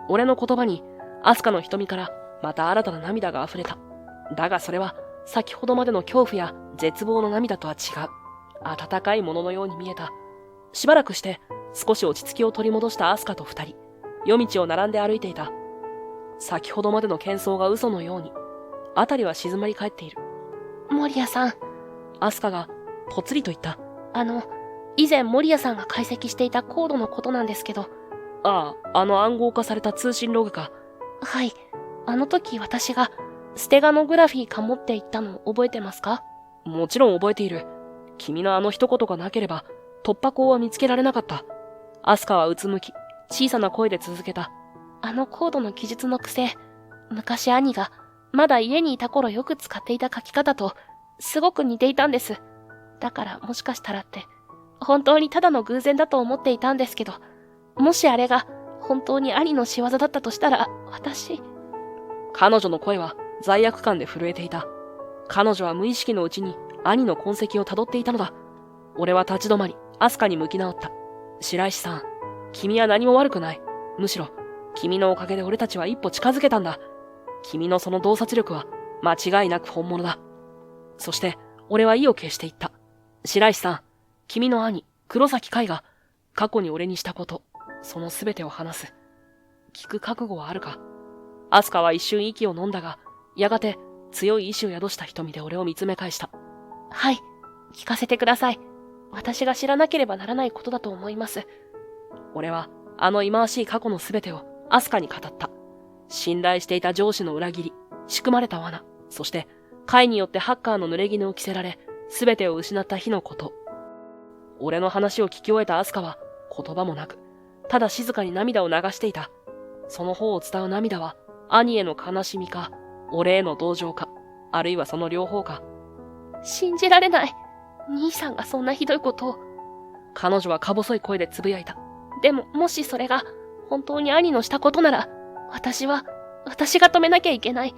俺の言葉に、アスカの瞳からまた新たな涙が溢れた。だがそれは、先ほどまでの恐怖や絶望の涙とは違う、温かいもののように見えた。しばらくして、少し落ち着きを取り戻したアスカと二人、夜道を並んで歩いていた。先ほどまでの喧騒が嘘のように、あたりは静まり返っている。守谷さん、アスカが、ぽつりと言った。以前守谷さんが解析していたコードのことなんですけど。ああ、あの暗号化された通信ログか。はい。あの時私が、ステガノグラフィーかもって言ったの覚えてますか？もちろん覚えている。君のあの一言がなければ、突破口は見つけられなかった。アスカはうつむき、小さな声で続けた。あのコードの記述の癖、昔兄が、まだ家にいた頃よく使っていた書き方と、すごく似ていたんです。だからもしかしたらって、本当にただの偶然だと思っていたんですけど、もしあれが本当に兄の仕業だったとしたら、彼女の声は罪悪感で震えていた。彼女は無意識のうちに兄の痕跡を辿っていたのだ。俺は立ち止まり、アスカに向き直った。白石さん、君は何も悪くない。むしろ、君のおかげで俺たちは一歩近づけたんだ。君のその洞察力は間違いなく本物だ。そして、俺は意を決して言った。白石さん、君の兄、黒崎海が、過去に俺にしたこと、そのすべてを話す。聞く覚悟はあるか？アスカは一瞬息を飲んだが、やがて強い意志を宿した瞳で俺を見つめ返した。はい、聞かせてください。私が知らなければならないことだと思います。俺は、あの忌まわしい過去のすべてをアスカに語った。信頼していた上司の裏切り、仕組まれた罠、そして、会によってハッカーの濡れ衣を着せられ、すべてを失った日のこと。俺の話を聞き終えたアスカは、言葉もなく、ただ静かに涙を流していた。その方を伝う涙は、兄への悲しみか、俺への同情か、あるいはその両方か。信じられない。兄さんがそんなひどいことを。彼女はか細い声でつぶやいた。でも、もしそれが、本当に兄のしたことなら、私が止めなきゃいけない。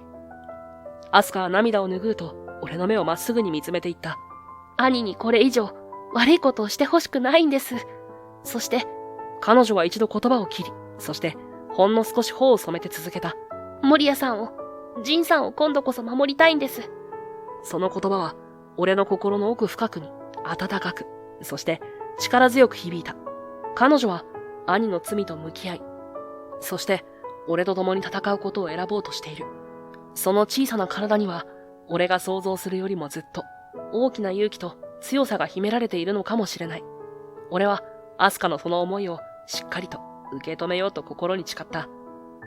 アスカは涙を拭うと、俺の目をまっすぐに見つめていった。兄にこれ以上、悪いことをしてほしくないんです。そして、彼女は一度言葉を切り、そして、ほんの少し頬を染めて続けた。守谷さんを、ジンさんを今度こそ守りたいんです。その言葉は、俺の心の奥深くに、温かく、そして力強く響いた。彼女は、兄の罪と向き合い、そして、俺と共に戦うことを選ぼうとしている。その小さな体には、俺が想像するよりもずっと、大きな勇気と強さが秘められているのかもしれない。俺は、アスカのその思いをしっかりと受け止めようと心に誓った。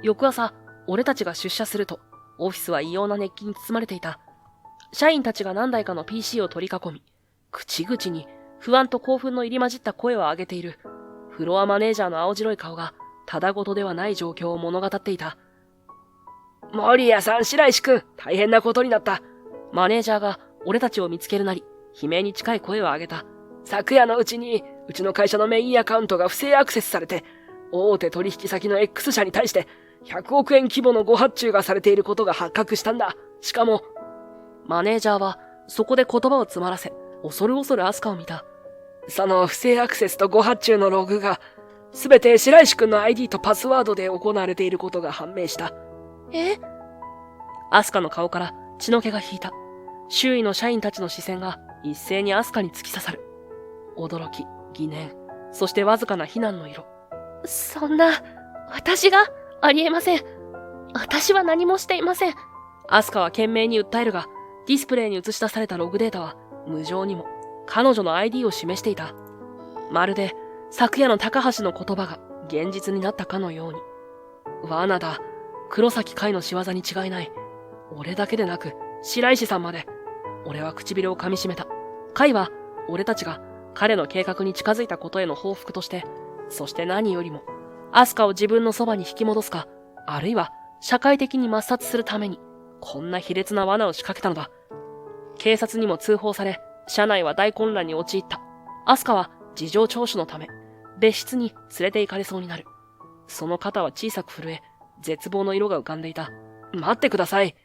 翌朝、俺たちが出社すると、オフィスは異様な熱気に包まれていた。社員たちが何台かの PC を取り囲み、口々に不安と興奮の入り混じった声を上げている。フロアマネージャーの青白い顔が、ただごとではない状況を物語っていた。守谷さん、白石くん、大変なことになった。マネージャーが俺たちを見つけるなり、悲鳴に近い声を上げた。昨夜のうちに、うちの会社のメインアカウントが不正アクセスされて、大手取引先の X 社に対して100億円規模の誤発注がされていることが発覚したんだ。しかも、マネージャーはそこで言葉を詰まらせ、恐る恐るアスカを見た。その不正アクセスと誤発注のログが、すべて白石くんの ID とパスワードで行われていることが判明した。アスカの顔から血の気が引いた。周囲の社員たちの視線が一斉にアスカに突き刺さる。驚き、疑念、そしてわずかな非難の色。そんな、私がありえません。私は何もしていません。アスカは懸命に訴えるが、ディスプレイに映し出されたログデータは無情にも彼女の ID を示していた。まるで昨夜の高橋の言葉が現実になったかのように。罠だ。黒崎海の仕業に違いない。俺だけでなく白石さんまで。俺は唇を噛み締めた。海は俺たちが彼の計画に近づいたことへの報復として、そして何よりもアスカを自分のそばに引き戻すか、あるいは社会的に抹殺するためにこんな卑劣な罠を仕掛けたのだ。警察にも通報され、社内は大混乱に陥った。アスカは事情聴取のため、別室に連れて行かれそうになる。その肩は小さく震え、絶望の色が浮かんでいた。待ってください。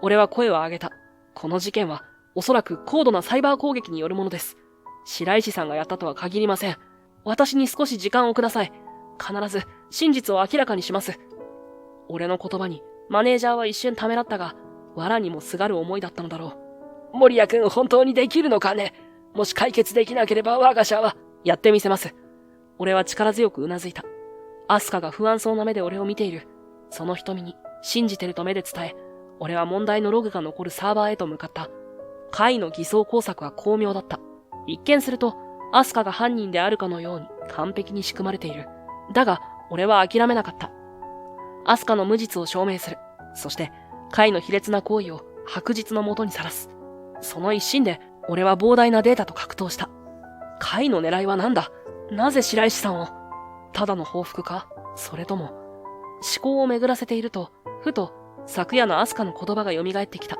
俺は声を上げた。この事件は、おそらく高度なサイバー攻撃によるものです。白石さんがやったとは限りません。私に少し時間をください。必ず真実を明らかにします。俺の言葉にマネージャーは一瞬ためらったが、藁にもすがる思いだったのだろう。森谷君本当にできるのかね。もし解決できなければ我が社は。やってみせます。俺は力強くうなずいた。アスカが不安そうな目で俺を見ている。その瞳に信じてると目で伝え、俺は問題のログが残るサーバーへと向かった。怪の偽装工作は巧妙だった。一見すると、アスカが犯人であるかのように完璧に仕組まれている。だが、俺は諦めなかった。アスカの無実を証明する。そして、怪の卑劣な行為を白日のもとにさらす。その一心で、俺は膨大なデータと格闘した。怪の狙いは何だ？なぜ白石さんを？ただの報復か？それとも、思考を巡らせていると、ふと、昨夜のアスカの言葉が蘇ってきた。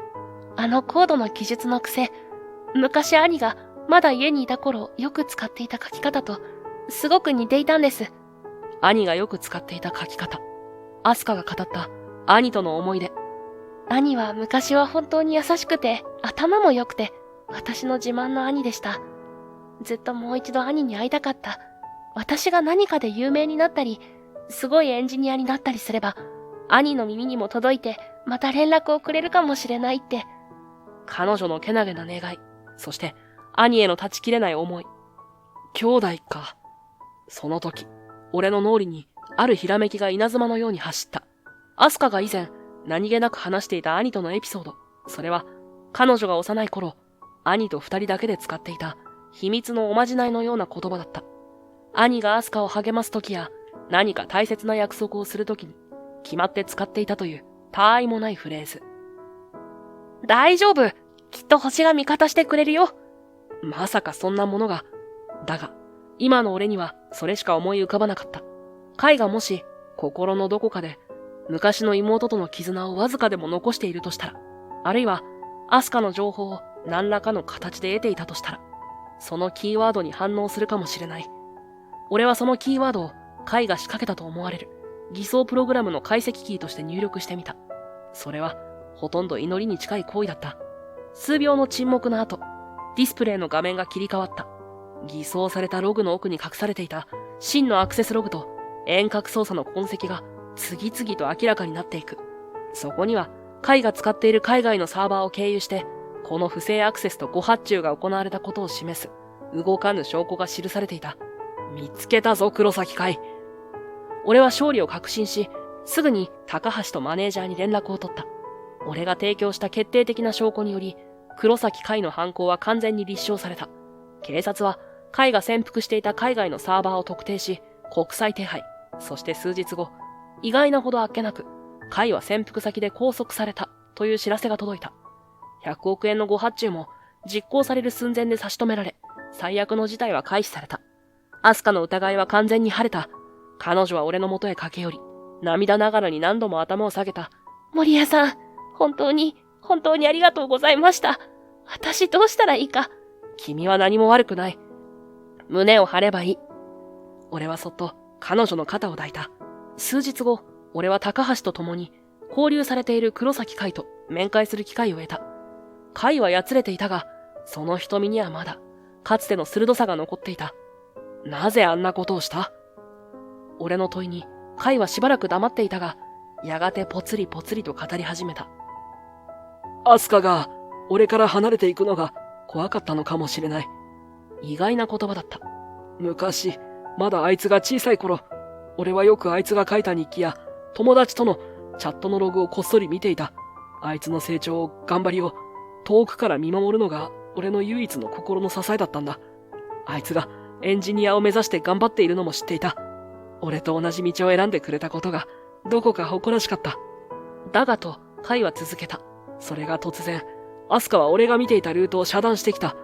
あの高度の記述の癖、昔兄がまだ家にいた頃よく使っていた書き方と、すごく似ていたんです。兄がよく使っていた書き方。アスカが語った兄との思い出。兄は昔は本当に優しくて、頭も良くて、私の自慢の兄でした。ずっともう一度兄に会いたかった。私が何かで有名になったり、すごいエンジニアになったりすれば、兄の耳にも届いて、また連絡をくれるかもしれないって。彼女のけなげな願い。そして、兄への断ち切れない思い。兄弟か。その時、俺の脳裏に、あるひらめきが稲妻のように走った。アスカが以前、何気なく話していた兄とのエピソード。それは、彼女が幼い頃、兄と二人だけで使っていた、秘密のおまじないのような言葉だった。兄がアスカを励ます時や、何か大切な約束をする時に、決まって使っていたという、他愛もないフレーズ。大丈夫。きっと星が味方してくれるよ。まさかそんなものが。だが、今の俺にはそれしか思い浮かばなかった。カイがもし、心のどこかで、昔の妹との絆をわずかでも残しているとしたら、あるいは、アスカの情報を何らかの形で得ていたとしたら、そのキーワードに反応するかもしれない。俺はそのキーワードをカイが仕掛けたと思われる偽装プログラムの解析キーとして入力してみた。それはほとんど祈りに近い行為だった。数秒の沈黙の後、ディスプレイの画面が切り替わった。偽装されたログの奥に隠されていた真のアクセスログと遠隔操作の痕跡が次々と明らかになっていく。そこにはカイが使っている海外のサーバーを経由してこの不正アクセスと誤発注が行われたことを示す動かぬ証拠が記されていた。見つけたぞ、黒崎カイ。俺は勝利を確信し、すぐに高橋とマネージャーに連絡を取った。俺が提供した決定的な証拠により、黒崎カイの犯行は完全に立証された。警察は、カイが潜伏していた海外のサーバーを特定し、国際手配。そして数日後、意外なほどあっけなく、カイは潜伏先で拘束されたという知らせが届いた。100億円の誤発注も実行される寸前で差し止められ、最悪の事態は回避された。アスカの疑いは完全に晴れた。彼女は俺の元へ駆け寄り、涙ながらに何度も頭を下げた。森谷さん、本当にありがとうございました。私どうしたらいいか。君は何も悪くない。胸を張ればいい。俺はそっと彼女の肩を抱いた。数日後、俺は高橋と共に交流されている黒崎海と面会する機会を得た。海はやつれていたが、その瞳にはまだ、かつての鋭さが残っていた。なぜあんなことをした？俺の問いに、海はしばらく黙っていたが、やがてぽつりぽつりと語り始めた。アスカが、俺から離れていくのが怖かったのかもしれない。意外な言葉だった。昔、まだあいつが小さい頃、俺はよくあいつが書いた日記や、友達とのチャットのログをこっそり見ていた。あいつの成長を、頑張りを、遠くから見守るのが、俺の唯一の心の支えだったんだ。あいつが、エンジニアを目指して頑張っているのも知っていた。俺と同じ道を選んでくれたことが、どこか誇らしかった。だがと、カイは続けた。それが突然、アスカは俺が見ていたルートを遮断してきた。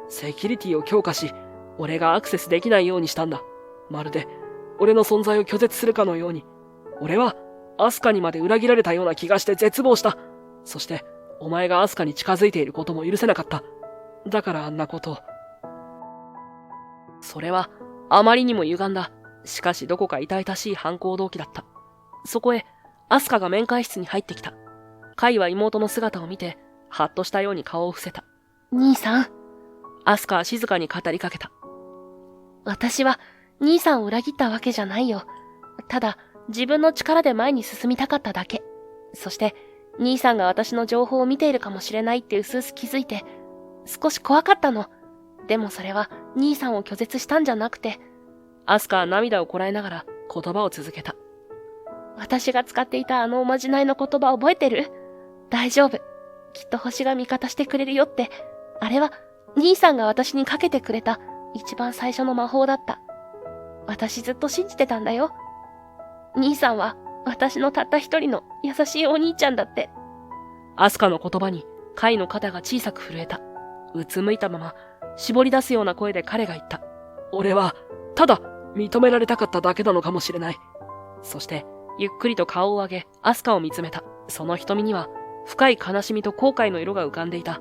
セキュリティを強化し、俺がアクセスできないようにしたんだ。まるで、俺の存在を拒絶するかのように。俺は、アスカにまで裏切られたような気がして絶望した。そして、お前がアスカに近づいていることも許せなかった。だからあんなことを。それは、あまりにも歪んだ。しかしどこか痛々しい犯行動機だった。そこへ、アスカが面会室に入ってきた。カイは妹の姿を見て、はっとしたように顔を伏せた。兄さん。アスカは静かに語りかけた。私は、兄さんを裏切ったわけじゃないよ。ただ、自分の力で前に進みたかっただけ。そして、兄さんが私の情報を見ているかもしれないってうすうす気づいて、少し怖かったの。でもそれは兄さんを拒絶したんじゃなくて、アスカは涙をこらえながら言葉を続けた。私が使っていたあのおまじないの言葉覚えてる？大丈夫。きっと星が味方してくれるよって、あれは兄さんが私にかけてくれた一番最初の魔法だった。私ずっと信じてたんだよ。兄さんは私のたった一人の優しいお兄ちゃんだって。アスカの言葉にカイの肩が小さく震えた。うつむいたまま絞り出すような声で彼が言った。俺は、ただ、認められたかっただけなのかもしれない。そして、ゆっくりと顔を上げ、アスカを見つめた。その瞳には、深い悲しみと後悔の色が浮かんでいた。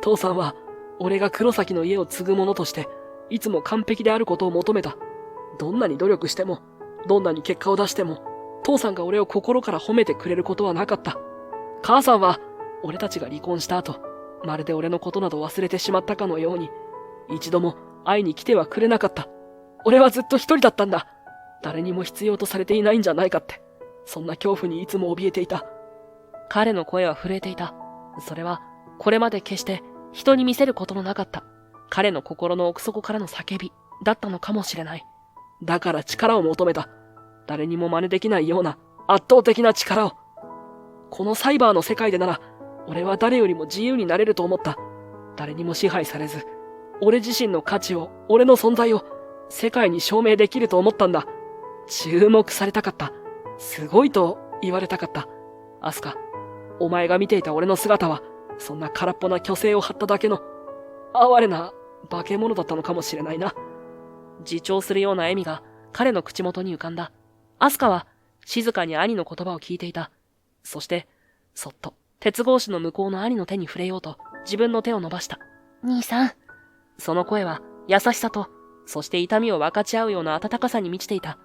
父さんは、俺が黒崎の家を継ぐ者として、いつも完璧であることを求めた。どんなに努力しても、どんなに結果を出しても、父さんが俺を心から褒めてくれることはなかった。母さんは、俺たちが離婚した後、まるで俺のことなど忘れてしまったかのように、一度も会いに来てはくれなかった。俺はずっと一人だったんだ。誰にも必要とされていないんじゃないかって。そんな恐怖にいつも怯えていた。彼の声は震えていた。それは、これまで決して人に見せることのなかった。彼の心の奥底からの叫びだったのかもしれない。だから力を求めた。誰にも真似できないような圧倒的な力を。このサイバーの世界でなら、俺は誰よりも自由になれると思った。誰にも支配されず、俺自身の価値を、俺の存在を、世界に証明できると思ったんだ。注目されたかった。すごいと言われたかった。アスカ、お前が見ていた俺の姿は、そんな空っぽな虚勢を張っただけの、哀れな化け物だったのかもしれないな。自重するような笑みが彼の口元に浮かんだ。アスカは静かに兄の言葉を聞いていた。そして、そっと鉄格子の向こうの兄の手に触れようと自分の手を伸ばした。兄さん。その声は優しさと、そして痛みを分かち合うような温かさに満ちていた。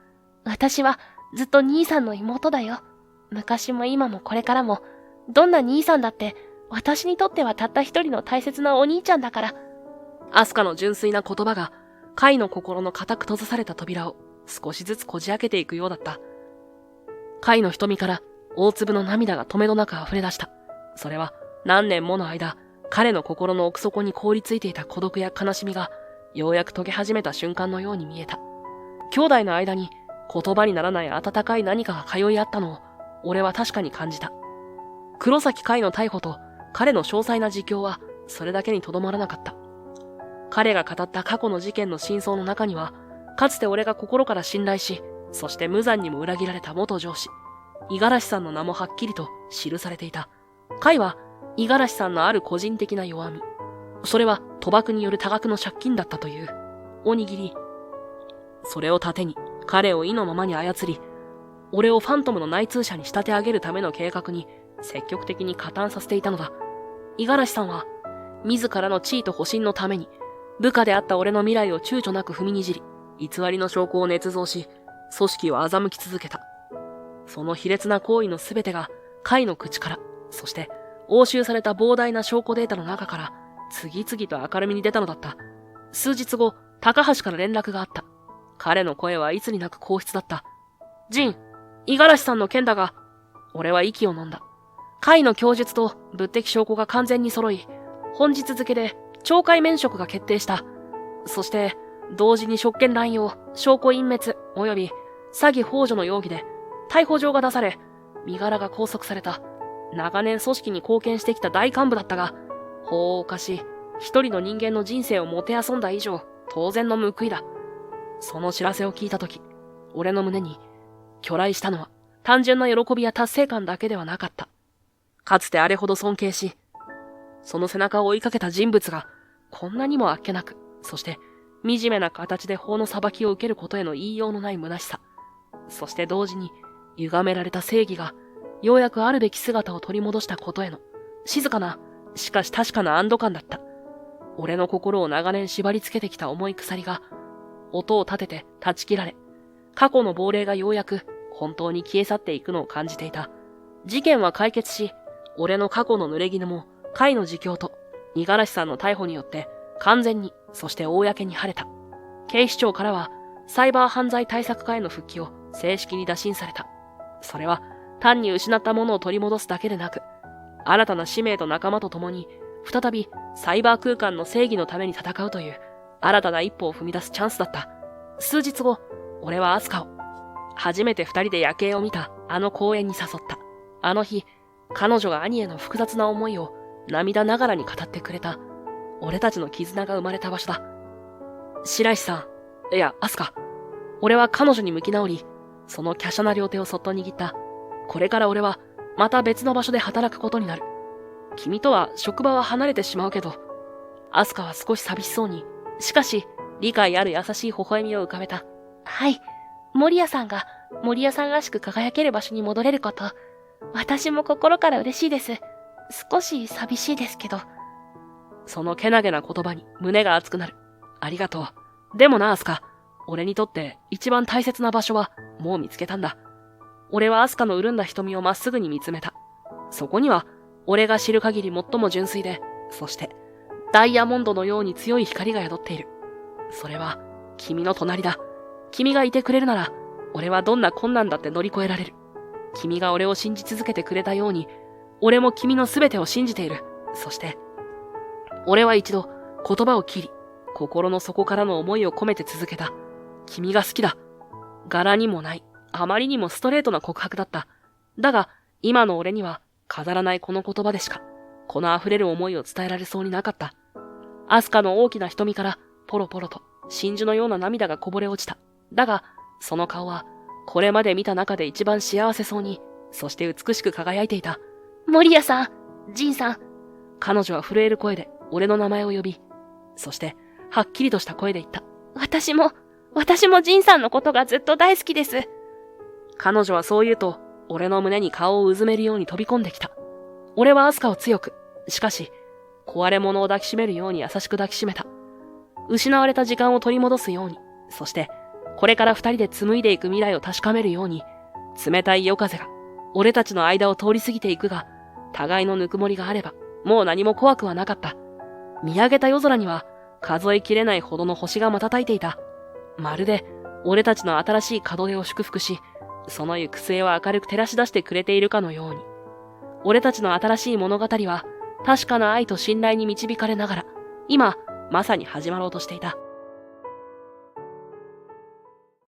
私はずっと兄さんの妹だよ。昔も今もこれからも、どんな兄さんだって私にとってはたった一人の大切なお兄ちゃんだから。アスカの純粋な言葉がカイの心の固く閉ざされた扉を少しずつこじ開けていくようだった。カイの瞳から大粒の涙が止めどなく溢れ出した。それは何年もの間、彼の心の奥底に凍りついていた孤独や悲しみがようやく解け始めた瞬間のように見えた。兄弟の間に言葉にならない温かい何かが通い合ったのを俺は確かに感じた。黒崎海の逮捕と彼の詳細な自供はそれだけにとどまらなかった。彼が語った過去の事件の真相の中には、かつて俺が心から信頼し、そして無残にも裏切られた元上司、五十嵐さんの名もはっきりと記されていた。海は五十嵐さんのある個人的な弱み。それは賭博による多額の借金だったという。おにぎり。それを盾に彼を意のままに操り、俺をファントムの内通者に仕立て上げるための計画に積極的に加担させていたのだ。五十嵐さんは、自らの地位と保身のために、部下であった俺の未来を躊躇なく踏みにじり、偽りの証拠を捏造し、組織を欺き続けた。その卑劣な行為のすべてが、海の口から、そして押収された膨大な証拠データの中から、次々と明るみに出たのだった。数日後、高橋から連絡があった。彼の声はいつになく硬質だった。ジン、五十嵐さんの件だが、俺は息を飲んだ。海の供述と物的証拠が完全に揃い、本日付で懲戒免職が決定した。そして、同時に職権乱用、証拠隠滅、及び詐欺幇助の容疑で逮捕状が出され、身柄が拘束された。長年組織に貢献してきた大幹部だったが、法を犯し、一人の人間の人生をもてあそんだ以上、当然の報いだ。その知らせを聞いたとき、俺の胸に、去来したのは単純な喜びや達成感だけではなかった。かつてあれほど尊敬し、その背中を追いかけた人物が、こんなにもあっけなく、そして惨めな形で法の裁きを受けることへの言いようのない虚しさ。そして同時に、歪められた正義が、ようやくあるべき姿を取り戻したことへの、静かな、しかし確かな安堵感だった。俺の心を長年縛り付けてきた重い鎖が、音を立てて断ち切られ、過去の亡霊がようやく本当に消え去っていくのを感じていた。事件は解決し、俺の過去の濡れ衣も、海の自供と、五十嵐さんの逮捕によって、完全に、そして公に晴れた。警視庁からは、サイバー犯罪対策課への復帰を正式に打診された。それは、単に失ったものを取り戻すだけでなく、新たな使命と仲間と共に、再びサイバー空間の正義のために戦うという新たな一歩を踏み出すチャンスだった。数日後、俺はアスカを初めて二人で夜景を見たあの公園に誘った。あの日、彼女が兄への複雑な思いを涙ながらに語ってくれた。俺たちの絆が生まれた場所だ。白石さん、いや、アスカ。俺は彼女に向き直り、その華奢な両手をそっと握った。これから俺はまた別の場所で働くことになる。君とは職場は離れてしまうけど、アスカは少し寂しそうに、しかし理解ある優しい微笑みを浮かべた。はい。森谷さんがらしく輝ける場所に戻れること、私も心から嬉しいです。少し寂しいですけど。そのけなげな言葉に胸が熱くなる。ありがとう。でもな、アスカ。俺にとって一番大切な場所はもう見つけたんだ。俺はアスカの潤んだ瞳をまっすぐに見つめた。そこには、俺が知る限り最も純粋で、そして、ダイヤモンドのように強い光が宿っている。それは、君の隣だ。君がいてくれるなら、俺はどんな困難だって乗り越えられる。君が俺を信じ続けてくれたように、俺も君の全てを信じている。そして、俺は一度言葉を切り、心の底からの思いを込めて続けた。君が好きだ。柄にもない、あまりにもストレートな告白だった。だが、今の俺には飾らないこの言葉でしか、この溢れる思いを伝えられそうになかった。アスカの大きな瞳からポロポロと真珠のような涙がこぼれ落ちた。だが、その顔はこれまで見た中で一番幸せそうに、そして美しく輝いていた。森谷さん、ジンさん。彼女は震える声で俺の名前を呼び、そしてはっきりとした声で言った。私もジンさんのことがずっと大好きです。彼女はそう言うと、俺の胸に顔をうずめるように飛び込んできた。俺はアスカを強く、しかし、壊れ物を抱きしめるように優しく抱きしめた。失われた時間を取り戻すように、そして、これから二人で紡いでいく未来を確かめるように、冷たい夜風が、俺たちの間を通り過ぎていくが、互いのぬくもりがあれば、もう何も怖くはなかった。見上げた夜空には、数えきれないほどの星が瞬いていた。まるで、俺たちの新しい門出を祝福し、その行く末を明るく照らし出してくれているかのように。俺たちの新しい物語は、確かな愛と信頼に導かれながら、今、まさに始まろうとしていた。